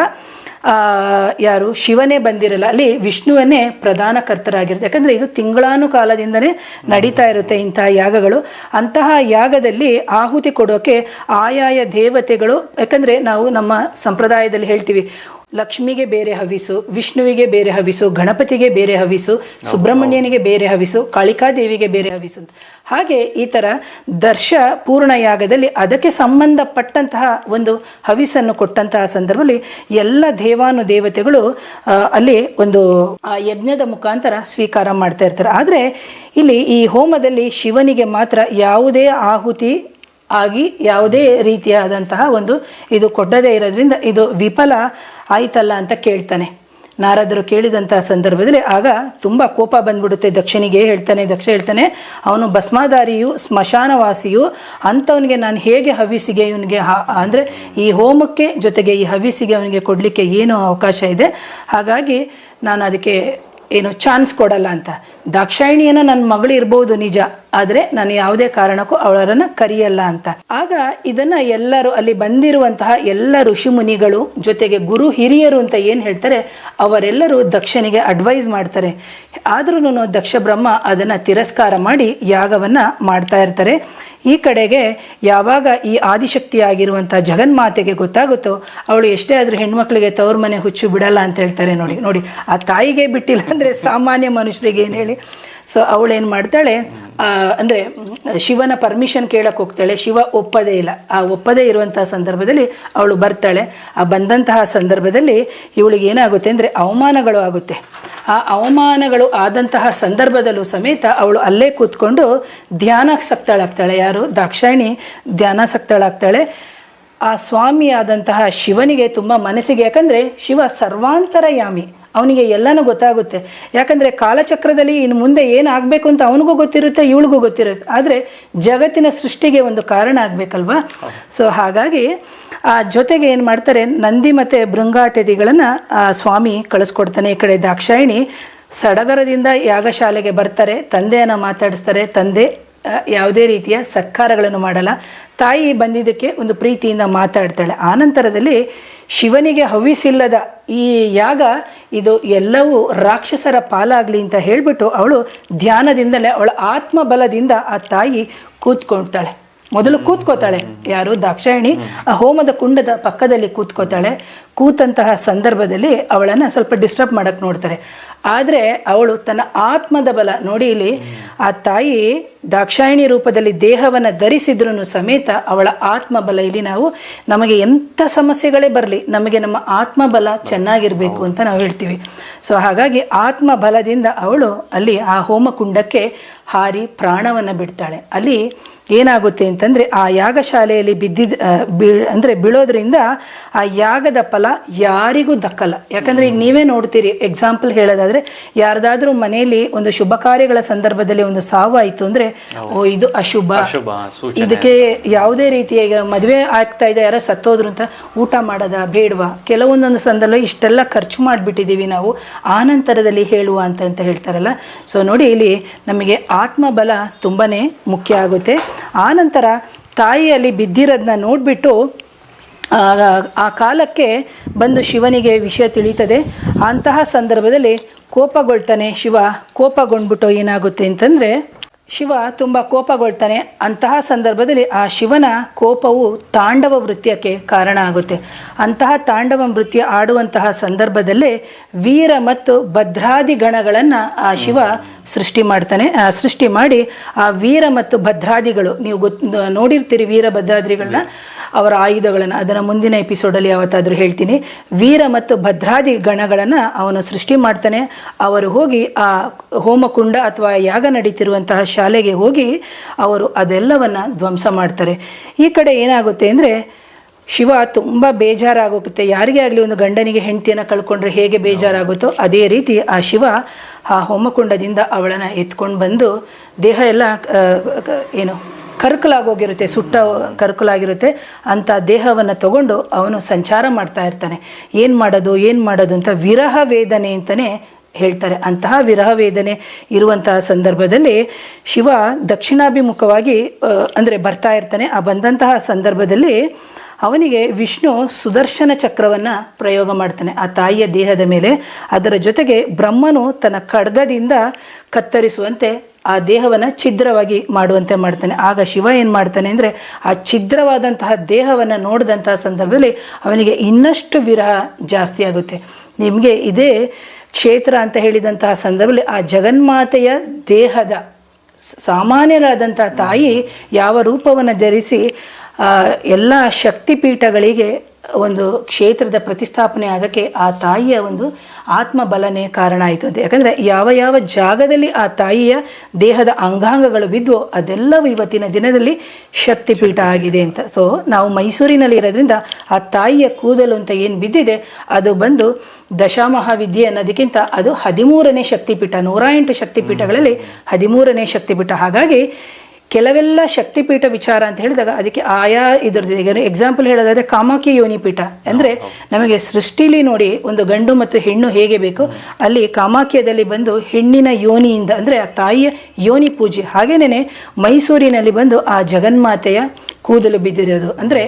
ಯಾರು ಶಿವನೇ ಬಂದಿರಲ್ಲ, ಅಲ್ಲಿ ವಿಷ್ಣುವನ್ನೇ ಪ್ರಧಾನ ಕರ್ತರಾಗಿರುತ್ತೆ. ಯಾಕಂದರೆ ಇದು ತಿಂಗಳಾನುಕಾಲದಿಂದನೇ ನಡೀತಾ ಇರುತ್ತೆ ಇಂತಹ ಯಾಗಗಳು. ಅಂತಹ ಯಾಗದಲ್ಲಿ ಆಹುತಿ ಕೊಡೋಕೆ ಆಯಾಯ ದೇವತೆಗಳು, ಯಾಕಂದರೆ ನಾವು ನಮ್ಮ ಸಂಪ್ರದಾಯದಲ್ಲಿ ಹೇಳ್ತೀವಿ, ಲಕ್ಷ್ಮಿಗೆ ಬೇರೆ ಹವಿಸು, ವಿಷ್ಣುವಿಗೆ ಬೇರೆ ಹವಿಸು, ಗಣಪತಿಗೆ ಬೇರೆ ಹವಿಸು, ಸುಬ್ರಹ್ಮಣ್ಯನಿಗೆ ಬೇರೆ ಹವಿಸು, ಕಾಳಿಕಾದೇವಿಗೆ ಬೇರೆ ಹವಿಸು. ಹಾಗೆ ಈ ಥರ ಪೂರ್ಣ ಯಾಗದಲ್ಲಿ ಅದಕ್ಕೆ ಸಂಬಂಧಪಟ್ಟಂತಹ ಒಂದು ಹವಿಸನ್ನು ಕೊಟ್ಟಂತಹ ಸಂದರ್ಭದಲ್ಲಿ ಎಲ್ಲ ದೇವಾನುದೇವತೆಗಳು ಅಲ್ಲಿ ಒಂದು ಯಜ್ಞದ ಮುಖಾಂತರ ಸ್ವೀಕಾರ ಮಾಡ್ತಾ ಇರ್ತಾರೆ. ಆದರೆ ಇಲ್ಲಿ ಈ ಹೋಮದಲ್ಲಿ ಶಿವನಿಗೆ ಮಾತ್ರ ಯಾವುದೇ ಆಹುತಿ ಆಗಿ ಯಾವುದೇ ರೀತಿಯಾದಂತಹ ಒಂದು ಇದು ಕೊಡದೇ ಇರೋದ್ರಿಂದ ಇದು ವಿಫಲ ಆಯ್ತಲ್ಲ ಅಂತ ಕೇಳ್ತಾನೆ. ನಾರದರು ಕೇಳಿದಂತಹ ಸಂದರ್ಭದಲ್ಲಿ ಆಗ ತುಂಬ ಕೋಪ ಬಂದ್ಬಿಡುತ್ತೆ ದಕ್ಷನಿಗೆ. ದಕ್ಷ ಹೇಳ್ತಾನೆ, ಅವನು ಭಸ್ಮಾಧಾರಿಯು ಸ್ಮಶಾನವಾಸಿಯು, ಅಂಥವನಿಗೆ ನಾನು ಹೇಗೆ ಹವಿಸಿಗೆ ಇವನಿಗೆ ಅಂದರೆ ಈ ಹೋಮಕ್ಕೆ ಜೊತೆಗೆ ಈ ಹವಿಸಿಗೆ ಅವನಿಗೆ ಕೊಡಲಿಕ್ಕೆ ಏನು ಅವಕಾಶ ಇದೆ, ಹಾಗಾಗಿ ನಾನು ಅದಕ್ಕೆ ಏನು ಚಾನ್ಸ್ ಕೊಡಲ್ಲ ಅಂತ. ದಾಕ್ಷಾಯಿಣಿಯನ್ನು ನನ್ನ ಮಗಳು ಇರ್ಬೋದು ನಿಜ, ಆದರೆ ನಾನು ಯಾವುದೇ ಕಾರಣಕ್ಕೂ ಅವಳನ್ನು ಕರೆಯಲ್ಲ ಅಂತ. ಆಗ ಇದನ್ನ ಎಲ್ಲರೂ ಅಲ್ಲಿ ಬಂದಿರುವಂತಹ ಎಲ್ಲ ಋಷಿ ಮುನಿಗಳು ಜೊತೆಗೆ ಗುರು ಹಿರಿಯರು ಅಂತ ಏನು ಹೇಳ್ತಾರೆ ಅವರೆಲ್ಲರೂ ದಕ್ಷನಿಗೆ ಅಡ್ವೈಸ್ ಮಾಡ್ತಾರೆ. ಆದ್ರೂ ದಕ್ಷ ಬ್ರಹ್ಮ ಅದನ್ನ ತಿರಸ್ಕಾರ ಮಾಡಿ ಯಾಗವನ್ನ ಮಾಡ್ತಾ ಇರ್ತಾರೆ. ಈ ಕಡೆಗೆ ಯಾವಾಗ ಈ ಆದಿಶಕ್ತಿ ಆಗಿರುವಂತಹ ಜಗನ್ಮಾತೆಗೆ ಗೊತ್ತಾಗುತ್ತೋ, ಅವಳು ಎಷ್ಟೇ ಆದ್ರೂ ಹೆಣ್ಮಕ್ಳಿಗೆ ತವ್ರ ಮನೆ ಹುಚ್ಚು ಬಿಡಲ್ಲ ಅಂತ ಹೇಳ್ತಾರೆ. ನೋಡಿ ಆ ತಾಯಿಗೆ ಬಿಟ್ಟಿಲ್ಲ ಅಂದ್ರೆ ಸಾಮಾನ್ಯ ಮನುಷ್ಯರಿಗೆ ಏನು ಹೇಳಿ. ಸೊ ಅವಳೇನು ಮಾಡ್ತಾಳೆ ಅಂದರೆ ಶಿವನ ಪರ್ಮಿಷನ್ ಕೇಳಕ್ಕೆ ಹೋಗ್ತಾಳೆ. ಶಿವ ಒಪ್ಪದೇ ಇಲ್ಲ. ಆ ಒಪ್ಪದೇ ಇರುವಂತಹ ಸಂದರ್ಭದಲ್ಲಿ ಅವಳು ಬರ್ತಾಳೆ. ಆ ಬಂದಂತಹ ಸಂದರ್ಭದಲ್ಲಿ ಇವಳಿಗೆ ಏನಾಗುತ್ತೆ ಅಂದರೆ ಅವಮಾನಗಳು ಆಗುತ್ತೆ. ಆ ಅವಮಾನಗಳು ಆದಂತಹ ಸಂದರ್ಭದಲ್ಲೂ ಸಮೇತ ಅವಳು ಅಲ್ಲೇ ಕೂತ್ಕೊಂಡು ಧ್ಯಾನಾಸಕ್ತಳಾಗ್ತಾಳೆ. ಯಾರು? ದಾಕ್ಷಾಯಿಣಿ ಧ್ಯಾನಾಸಕ್ತಳಾಗ್ತಾಳೆ. ಆ ಸ್ವಾಮಿಯಾದಂತಹ ಶಿವನಿಗೆ ತುಂಬ ಮನಸ್ಸಿಗೆ, ಯಾಕಂದರೆ ಶಿವ ಸರ್ವಾಂತರಯಾಮಿ, ಅವನಿಗೆ ಎಲ್ಲನೂ ಗೊತ್ತಾಗುತ್ತೆ. ಯಾಕಂದರೆ ಕಾಲಚಕ್ರದಲ್ಲಿ ಇನ್ನು ಮುಂದೆ ಏನಾಗಬೇಕು ಅಂತ ಅವನಿಗೂ ಗೊತ್ತಿರುತ್ತೆ, ಇವಳಿಗೂ ಗೊತ್ತಿರುತ್ತೆ. ಆದರೆ ಜಗತ್ತಿನ ಸೃಷ್ಟಿಗೆ ಒಂದು ಕಾರಣ ಆಗಬೇಕಲ್ವಾ. ಸೊ ಹಾಗಾಗಿ ಆ ಜೊತೆಗೆ ಏನು ಮಾಡ್ತಾರೆ, ನಂದಿ ಮತ್ತು ಭೃಂಗಾಟದಿಗಳನ್ನು ಸ್ವಾಮಿ ಕಳಿಸ್ಕೊಡ್ತಾನೆ. ಈ ಕಡೆ ದಾಕ್ಷಾಯಿಣಿ ಸಡಗರದಿಂದ ಯಾಗಶಾಲೆಗೆ ಬರ್ತಾರೆ. ತಂದೆಯನ್ನು ಮಾತಾಡಿಸ್ತಾರೆ. ತಂದೆ ಯಾವುದೇ ರೀತಿಯ ಸತ್ಕಾರಗಳನ್ನು ಮಾಡಲ್ಲ. ತಾಯಿ ಬಂದಿದ್ದಕ್ಕೆ ಒಂದು ಪ್ರೀತಿಯಿಂದ ಮಾತಾಡ್ತಾಳೆ. ಆನಂತರದಲ್ಲಿ ಶಿವನಿಗೆ ಹವಿಸಿಲ್ಲದ ಈ ಯಾಗ ಇದು ಎಲ್ಲವೂ ರಾಕ್ಷಸರ ಪಾಲಾಗಲಿ ಅಂತ ಹೇಳಿಬಿಟ್ಟು ಅವಳು ಧ್ಯಾನದಿಂದಲೇ ಅವಳ ಆತ್ಮಬಲದಿಂದ ಆ ತಾಯಿ ಕೂತ್ಕೊಳ್ತಾಳೆ. ಮೊದಲು ಕೂತ್ಕೋತಾಳೆ. ಯಾರು? ದಾಕ್ಷಾಯಿಣಿ ಆ ಹೋಮದ ಕುಂಡದ ಪಕ್ಕದಲ್ಲಿ ಕೂತ್ಕೋತಾಳೆ. ಕೂತಂತಹ ಸಂದರ್ಭದಲ್ಲಿ ಅವಳನ್ನು ಸ್ವಲ್ಪ ಡಿಸ್ಟರ್ಬ್ ಮಾಡಕ್ಕೆ ನೋಡ್ತಾರೆ. ಆದರೆ ಅವಳು ತನ್ನ ಆತ್ಮದ ಬಲ ನೋಡಿ, ಇಲ್ಲಿ ಆ ತಾಯಿ ದಾಕ್ಷಾಯಿಣಿ ರೂಪದಲ್ಲಿ ದೇಹವನ್ನು ಧರಿಸಿದ್ರೂ ಸಮೇತ ಅವಳ ಆತ್ಮಬಲ, ಇಲ್ಲಿ ನಾವು ನಮಗೆ ಎಂಥ ಸಮಸ್ಯೆಗಳೇ ಬರಲಿ ನಮಗೆ ನಮ್ಮ ಆತ್ಮಬಲ ಚೆನ್ನಾಗಿರಬೇಕು ಅಂತ ನಾವು ಹೇಳ್ತೀವಿ. ಸೊ ಹಾಗಾಗಿ ಆತ್ಮಬಲದಿಂದ ಅವಳು ಅಲ್ಲಿ ಆ ಹೋಮಕುಂಡಕ್ಕೆ ಹಾರಿ ಪ್ರಾಣವನ್ನು ಬಿಡ್ತಾಳೆ. ಅಲ್ಲಿ ಏನಾಗುತ್ತೆ ಅಂತಂದರೆ ಆ ಯಾಗಶಾಲೆಯಲ್ಲಿ ಅಂದರೆ ಬೀಳೋದ್ರಿಂದ ಆ ಯಾಗದ ಫಲ ಯಾರಿಗೂ ದಕ್ಕಲ್ಲ. ಯಾಕಂದರೆ ಈಗ ನೀವೇ ನೋಡ್ತೀರಿ, ಎಕ್ಸಾಂಪಲ್ ಹೇಳೋದಾದರೆ ಯಾರ್ದಾದ್ರೂ ಮನೆಯಲ್ಲಿ ಒಂದು ಶುಭ ಕಾರ್ಯಗಳ ಸಂದರ್ಭದಲ್ಲಿ ಒಂದು ಸಾವು ಆಯಿತು ಅಂದರೆ ಓ ಇದು ಅಶುಭ, ಇದಕ್ಕೆ ಯಾವುದೇ ರೀತಿಯ ಈಗ ಮದುವೆ ಆಗ್ತಾ ಇದೆ ಯಾರೋ ಸತ್ತೋದ್ರು ಅಂತ ಊಟ ಮಾಡೋದ ಬೇಡವಾ, ಕೆಲವೊಂದೊಂದು ಸಂದರ್ಭ ಇಷ್ಟೆಲ್ಲ ಖರ್ಚು ಮಾಡಿಬಿಟ್ಟಿದ್ದೀವಿ ನಾವು ಆನಂತರದಲ್ಲಿ ಹೇಳುವ ಅಂತ ಹೇಳ್ತಾರಲ್ಲ. ಸೊ ನೋಡಿ, ಇಲ್ಲಿ ನಮಗೆ ಆತ್ಮಬಲ ತುಂಬಾ ಮುಖ್ಯ ಆಗುತ್ತೆ. ಆನಂತರ ತಾಯಿಯಲ್ಲಿ ಬಿದ್ದಿರೋದನ್ನ ನೋಡಿಬಿಟ್ಟು ಆ ಕಾಲಕ್ಕೆ ಬಂದು ಶಿವನಿಗೆ ವಿಷಯ ತಿಳಿತದೆ. ಅಂತಹ ಸಂದರ್ಭದಲ್ಲಿ ಕೋಪಗೊಳ್ತಾನೆ ಶಿವ. ಕೋಪಗೊಂಡ್ಬಿಟ್ಟು ಏನಾಗುತ್ತೆ ಅಂತಂದರೆ ಶಿವ ತುಂಬ ಕೋಪಗೊಳ್ತಾನೆ. ಅಂತಹ ಸಂದರ್ಭದಲ್ಲಿ ಆ ಶಿವನ ಕೋಪವು ತಾಂಡವ ನೃತ್ಯಕ್ಕೆ ಕಾರಣ ಆಗುತ್ತೆ. ಅಂತಹ ತಾಂಡವ ನೃತ್ಯ ಆಡುವಂತಹ ಸಂದರ್ಭದಲ್ಲೇ ವೀರ ಮತ್ತು ಭದ್ರಾದಿ ಗಣಗಳನ್ನು ಆ ಶಿವ ಸೃಷ್ಟಿ ಮಾಡ್ತಾನೆ. ಸೃಷ್ಟಿ ಮಾಡಿ ಆ ವೀರ ಮತ್ತು ಭದ್ರಾದಿಗಳು, ನೀವು ನೋಡಿರ್ತೀರಿ ವೀರಭದ್ರಾದಿಗಳನ್ನ, ಅವರ ಆಯುಧಗಳನ್ನು, ಅದನ್ನು ಮುಂದಿನ ಎಪಿಸೋಡಲ್ಲಿ ಯಾವತ್ತಾದರೂ ಹೇಳ್ತೀನಿ. ವೀರ ಮತ್ತು ಭದ್ರಾದಿ ಗಣಗಳನ್ನು ಅವನು ಸೃಷ್ಟಿ ಮಾಡ್ತಾನೆ. ಅವರು ಹೋಗಿ ಆ ಹೋಮಕುಂಡ ಅಥವಾ ಯಾಗ ನಡೀತಿರುವಂತಹ ಶಾಲೆಗೆ ಹೋಗಿ ಅವರು ಅದೆಲ್ಲವನ್ನು ಧ್ವಂಸ ಮಾಡ್ತಾರೆ. ಈ ಕಡೆ ಏನಾಗುತ್ತೆ ಅಂದರೆ ಶಿವ ತುಂಬ ಬೇಜಾರಾಗೋಗುತ್ತೆ. ಯಾರಿಗೇ ಆಗಲಿ ಒಂದು ಗಂಡನಿಗೆ ಹೆಂಡತಿಯನ್ನು ಕಳ್ಕೊಂಡ್ರೆ ಹೇಗೆ ಬೇಜಾರಾಗುತ್ತೋ ಅದೇ ರೀತಿ ಆ ಶಿವ ಆ ಹೋಮಕುಂಡದಿಂದ ಅವಳನ್ನು ಎತ್ಕೊಂಡು ಬಂದು ದೇಹ ಎಲ್ಲ ಕರ್ಕಲಾಗೋಗಿರುತ್ತೆ, ಸುಟ್ಟ ಕರ್ಕಲಾಗಿರುತ್ತೆ. ಅಂಥ ದೇಹವನ್ನು ತಗೊಂಡು ಅವನು ಸಂಚಾರ ಮಾಡ್ತಾ ಇರ್ತಾನೆ. ಏನು ಮಾಡೋದು ಅಂತ ವಿರಹ ವೇದನೆ ಅಂತಲೇ ಹೇಳ್ತಾರೆ. ಅಂತಹ ವಿರಹ ವೇದನೆ ಇರುವಂತಹ ಸಂದರ್ಭದಲ್ಲಿ ಶಿವ ದಕ್ಷಿಣಾಭಿಮುಖವಾಗಿ ಅಂದರೆ ಬರ್ತಾ ಇರ್ತಾನೆ. ಆ ಬಂದಂತಹ ಸಂದರ್ಭದಲ್ಲಿ ಅವನಿಗೆ ವಿಷ್ಣು ಸುದರ್ಶನ ಚಕ್ರವನ್ನು ಪ್ರಯೋಗ ಮಾಡ್ತಾನೆ ಆ ತಾಯಿಯ ದೇಹದ ಮೇಲೆ. ಅದರ ಜೊತೆಗೆ ಬ್ರಹ್ಮನು ತನ್ನ ಖಡ್ಗದಿಂದ ಕತ್ತರಿಸುವಂತೆ ಆ ದೇಹವನ್ನು ಛಿದ್ರವಾಗಿ ಮಾಡುವಂತೆ ಮಾಡ್ತಾನೆ. ಆಗ ಶಿವ ಏನು ಮಾಡ್ತಾನೆ ಅಂದರೆ ಆ ಛಿದ್ರವಾದಂತಹ ದೇಹವನ್ನು ನೋಡಿದಂತಹ ಸಂದರ್ಭದಲ್ಲಿ ಅವನಿಗೆ ಇನ್ನಷ್ಟು ವಿರಹ ಜಾಸ್ತಿ ಆಗುತ್ತೆ. ನಿಮಗೆ ಇದೇ ಕ್ಷೇತ್ರ ಅಂತ ಹೇಳಿದಂತಹ ಸಂದರ್ಭದಲ್ಲಿ ಆ ಜಗನ್ಮಾತೆಯ ದೇಹದ ಸಾಮಾನ್ಯರಾದಂತಹ ತಾಯಿ ಯಾವ ರೂಪವನ್ನು ಧರಿಸಿ ಎಲ್ಲ ಶಕ್ತಿಪೀಠಗಳಿಗೆ ಒಂದು ಕ್ಷೇತ್ರದ ಪ್ರತಿಷ್ಠಾಪನೆ ಆಗೋಕ್ಕೆ ಆ ತಾಯಿಯ ಒಂದು ಆತ್ಮಬಲನೇ ಕಾರಣ ಆಯಿತು ಅಂತ. ಯಾಕಂದರೆ ಯಾವ ಜಾಗದಲ್ಲಿ ಆ ತಾಯಿಯ ದೇಹದ ಅಂಗಾಂಗಗಳು ಬಿದ್ದವು ಅದೆಲ್ಲವೂ ಇವತ್ತಿನ ದಿನದಲ್ಲಿ ಶಕ್ತಿಪೀಠ ಆಗಿದೆ ಅಂತ. ಸೊ ನಾವು ಮೈಸೂರಿನಲ್ಲಿ ಇರೋದ್ರಿಂದ ಆ ತಾಯಿಯ ಕೂದಲು ಅಂತ ಏನು ಬಿದ್ದಿದೆ ಅದು ಬಂದು ದಶಮಹಾವಿದ್ಯೆ ಅನ್ನೋದಕ್ಕಿಂತ ಅದು 13ನೇ ಶಕ್ತಿಪೀಠ. 108 ಶಕ್ತಿಪೀಠಗಳಲ್ಲಿ 13ನೇ ಶಕ್ತಿಪೀಠ. ಹಾಗಾಗಿ ಕೆಲವೆಲ್ಲ ಶಕ್ತಿಪೀಠ ವಿಚಾರ ಅಂತ ಹೇಳಿದಾಗ ಅದಕ್ಕೆ ಆಯಾ ಇದ್ರದ್ದು, ಈಗ ಎಕ್ಸಾಂಪಲ್ ಹೇಳೋದಾದ್ರೆ ಕಾಮಾಖ್ಯ ಯೋನಿಪೀಠ ಅಂದರೆ ನಮಗೆ ಸೃಷ್ಟಿಲಿ ನೋಡಿ ಒಂದು ಗಂಡು ಮತ್ತು ಹೆಣ್ಣು ಹೇಗೆ ಬೇಕು, ಅಲ್ಲಿ ಕಾಮಾಖ್ಯದಲ್ಲಿ ಬಂದು ಹೆಣ್ಣಿನ ಯೋನಿಯಿಂದ ಅಂದರೆ ಆ ತಾಯಿಯ ಯೋನಿ ಪೂಜೆ. ಹಾಗೇನೇ ಮೈಸೂರಿನಲ್ಲಿ ಬಂದು ಆ ಜಗನ್ಮಾತೆಯ ಕೂದಲು ಬಿದ್ದಿರೋದು ಅಂದರೆ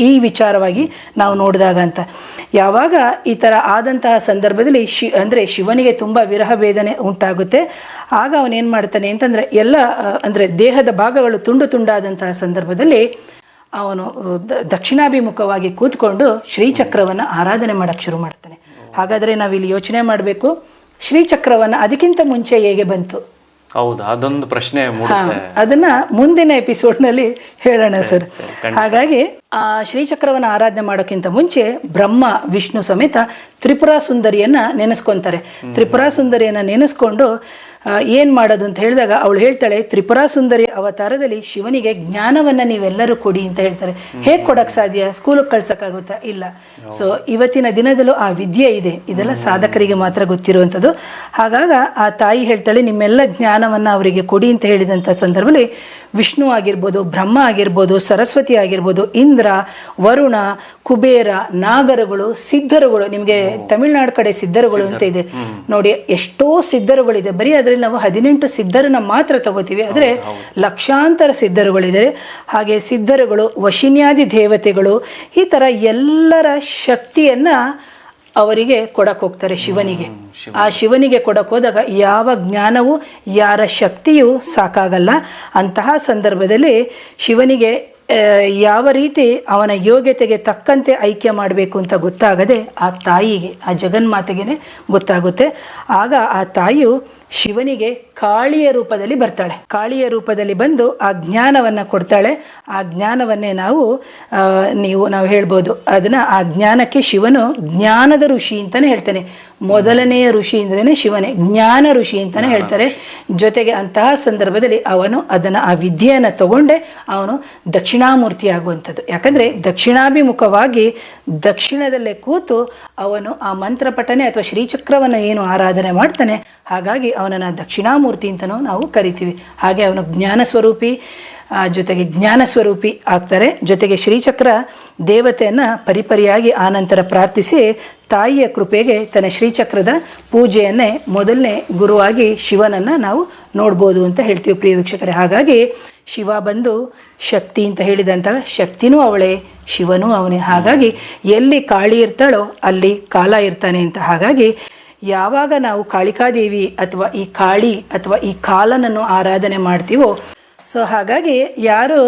ಈ ವಿಚಾರವಾಗಿ ನಾವು ನೋಡಿದಾಗ ಅಂತ. ಯಾವಾಗ ಈ ಥರ ಆದಂತಹ ಸಂದರ್ಭದಲ್ಲಿ ಅಂದರೆ ಶಿವನಿಗೆ ತುಂಬ ವಿರಹ ವೇದನೆ ಉಂಟಾಗುತ್ತೆ. ಆಗ ಅವನೇನು ಮಾಡ್ತಾನೆ ಅಂತಂದರೆ ಎಲ್ಲ ಅಂದರೆ ದೇಹದ ಭಾಗಗಳು ತುಂಡು ತುಂಡಾದಂತಹ ಸಂದರ್ಭದಲ್ಲಿ ಅವನು ದಕ್ಷಿಣಾಭಿಮುಖವಾಗಿ ಕೂತ್ಕೊಂಡು ಶ್ರೀಚಕ್ರವನ್ನು ಆರಾಧನೆ ಮಾಡೋಕ್ಕೆ ಶುರು ಮಾಡ್ತಾನೆ. ಹಾಗಾದರೆ ನಾವಿಲ್ಲಿ ಯೋಚನೆ ಮಾಡಬೇಕು, ಶ್ರೀಚಕ್ರವನ್ನು ಅದಕ್ಕಿಂತ ಮುಂಚೆ ಹೇಗೆ ಬಂತು? ಹೌದಾ, ಅದೊಂದು ಪ್ರಶ್ನೆ ಮೂಡುತ್ತೆ. ಅದನ್ನ ಮುಂದಿನ ಎಪಿಸೋಡ್ನಲ್ಲಿ ಹೇಳೋಣ ಸರ್. ಹಾಗಾಗಿ ಆ ಶ್ರೀಚಕ್ರವನ್ನು ಆರಾಧನೆ ಮಾಡೋಕ್ಕಿಂತ ಮುಂಚೆ ಬ್ರಹ್ಮ ವಿಷ್ಣು ಸಮೇತ ತ್ರಿಪುರ ಸುಂದರಿಯನ್ನ ನೆನೆಸ್ಕೊಂತಾರೆ. ತ್ರಿಪುರ ಸುಂದರಿಯನ್ನ ನೆನೆಸ್ಕೊಂಡು ಏನು ಮಾಡೋದು ಅಂತ ಹೇಳಿದಾಗ ಅವಳು ಹೇಳ್ತಾಳೆ, ತ್ರಿಪುರ ಸುಂದರಿ ಅವತಾರದಲ್ಲಿ ಶಿವನಿಗೆ ಜ್ಞಾನವನ್ನು ನೀವೆಲ್ಲರೂ ಕೊಡಿ ಅಂತ ಹೇಳ್ತಾರೆ. ಹೇಗೆ ಕೊಡಕ್ಕೆ ಸಾಧ್ಯ? ಸ್ಕೂಲಿಗೆ ಕಳ್ಸೋಕ್ಕಾಗುತ್ತಾ? ಇಲ್ಲ. ಸೊ ಇವತ್ತಿನ ದಿನದಲ್ಲೂ ಆ ವಿದ್ಯೆ ಇದೆ, ಇದೆಲ್ಲ ಸಾಧಕರಿಗೆ ಮಾತ್ರ ಗೊತ್ತಿರುವಂಥದ್ದು. ಹಾಗಾಗ ಆ ತಾಯಿ ಹೇಳ್ತಾಳೆ, ನಿಮ್ಮೆಲ್ಲ ಜ್ಞಾನವನ್ನು ಅವರಿಗೆ ಕೊಡಿ ಅಂತ ಹೇಳಿದಂಥ ಸಂದರ್ಭದಲ್ಲಿ ವಿಷ್ಣು ಆಗಿರ್ಬೋದು, ಬ್ರಹ್ಮ ಆಗಿರ್ಬೋದು, ಸರಸ್ವತಿ ಆಗಿರ್ಬೋದು, ಇಂದ್ರ, ವರುಣ, ಕುಬೇರ, ನಾಗರಗಳು, ಸಿದ್ಧರುಗಳು. ನಿಮಗೆ ತಮಿಳುನಾಡು ಕಡೆ ಸಿದ್ಧರುಗಳು ಅಂತ ಇದೆ ನೋಡಿ, ಎಷ್ಟೋ ಸಿದ್ಧರುಗಳಿದೆ. ಬರೀ ಅದರಲ್ಲಿ ನಾವು 18 ಸಿದ್ಧರನ್ನ ಮಾತ್ರ ತಗೋತೀವಿ, ಆದರೆ ಲಕ್ಷಾಂತರ ಸಿದ್ಧರುಗಳಿದ್ದಾರೆ. ಹಾಗೆ ಸಿದ್ಧರುಗಳು, ವಶಿನ್ಯಾದಿ ದೇವತೆಗಳು, ಈ ಥರ ಎಲ್ಲರ ಶಕ್ತಿಯನ್ನ ಅವರಿಗೆ ಕೊಡಕ್ಕೆ ಹೋಗ್ತಾರೆ ಶಿವನಿಗೆ. ಆ ಶಿವನಿಗೆ ಕೊಡಕ್ಕೆ ಹೋದಾಗ ಯಾವ ಜ್ಞಾನವೂ ಯಾರ ಶಕ್ತಿಯೂ ಸಾಕಾಗಲ್ಲ. ಅಂತಹ ಸಂದರ್ಭದಲ್ಲಿ ಶಿವನಿಗೆ ಯಾವ ರೀತಿ ಅವನ ಯೋಗ್ಯತೆಗೆ ತಕ್ಕಂತೆ ಆಯ್ಕೆ ಮಾಡಬೇಕು ಅಂತ ಗೊತ್ತಾಗದೆ ಆ ತಾಯಿಗೆ, ಆ ಜಗನ್ಮಾತೆಗೆ ಗೊತ್ತಾಗುತ್ತೆ. ಆಗ ಆ ತಾಯಿಯು ಶಿವನಿಗೆ ಕಾಳಿಯ ರೂಪದಲ್ಲಿ ಬರ್ತಾಳೆ. ಕಾಳಿಯ ರೂಪದಲ್ಲಿ ಬಂದು ಆ ಜ್ಞಾನವನ್ನು ಕೊಡ್ತಾಳೆ. ಆ ಜ್ಞಾನವನ್ನೇ ನಾವು ಹೇಳ್ಬೋದು, ಅದನ್ನು ಆ ಜ್ಞಾನಕ್ಕೆ ಶಿವನು ಜ್ಞಾನದ ಋಷಿ ಅಂತಲೇ ಹೇಳ್ತಾನೆ. ಮೊದಲನೆಯ ಋಷಿ ಅಂದ್ರೇ ಶಿವನೇ, ಜ್ಞಾನ ಋಷಿ ಅಂತಲೇ ಹೇಳ್ತಾರೆ. ಜೊತೆಗೆ ಅಂತಹ ಸಂದರ್ಭದಲ್ಲಿ ಅವನು ಅದನ್ನು, ಆ ವಿದ್ಯೆಯನ್ನು ತಗೊಂಡೆ ಅವನು ದಕ್ಷಿಣಾಮೂರ್ತಿ ಆಗುವಂಥದ್ದು. ಯಾಕಂದರೆ ದಕ್ಷಿಣಾಭಿಮುಖವಾಗಿ ದಕ್ಷಿಣದಲ್ಲೇ ಕೂತು ಅವನು ಆ ಮಂತ್ರಪಠನೆ ಅಥವಾ ಶ್ರೀಚಕ್ರವನ್ನು ಏನು ಆರಾಧನೆ ಮಾಡ್ತಾನೆ, ಹಾಗಾಗಿ ಅವನನ್ನು ದಕ್ಷಿಣಾಮೂರ್ತಿ ಅಂತಲೂ ನಾವು ಕರಿತೀವಿ. ಹಾಗೆ ಅವನು ಜ್ಞಾನ ಸ್ವರೂಪಿ, ಜೊತೆಗೆ ಜ್ಞಾನ ಸ್ವರೂಪಿ ಆಗ್ತಾರೆ. ಜೊತೆಗೆ ಶ್ರೀಚಕ್ರ ದೇವತೆಯನ್ನು ಪರಿಪರಿಯಾಗಿ ಆನಂತರ ಪ್ರಾರ್ಥಿಸಿ ತಾಯಿಯ ಕೃಪೆಗೆ ತನ್ನ ಶ್ರೀಚಕ್ರದ ಪೂಜೆಯನ್ನೇ ಮೊದಲನೇ ಗುರುವಾಗಿ ಶಿವನನ್ನು ನಾವು ನೋಡ್ಬೋದು ಅಂತ ಹೇಳ್ತೀವಿ ಪ್ರಿಯ ವೀಕ್ಷಕರೇ. ಹಾಗಾಗಿ ಶಿವ ಬಂದು ಶಕ್ತಿ ಅಂತ ಹೇಳಿದಂತಹ ಶಕ್ತಿನೂ ಅವಳೇ, ಶಿವನೂ ಅವನೇ. ಹಾಗಾಗಿ ಎಲ್ಲಿ ಕಾಳಿ ಇರ್ತಾಳೋ ಅಲ್ಲಿ ಕಾಲ ಇರ್ತಾನೆ ಅಂತ. ಹಾಗಾಗಿ ಯಾವಾಗ ನಾವು ಕಾಳಿಕಾದೇವಿ ಅಥವಾ ಈ ಕಾಳಿ ಅಥವಾ ಈ ಕಾಲನನ್ನು ಆರಾಧನೆ ಮಾಡ್ತೀವೋ, ಸೊ ಹಾಗಾಗಿ ಯಾರು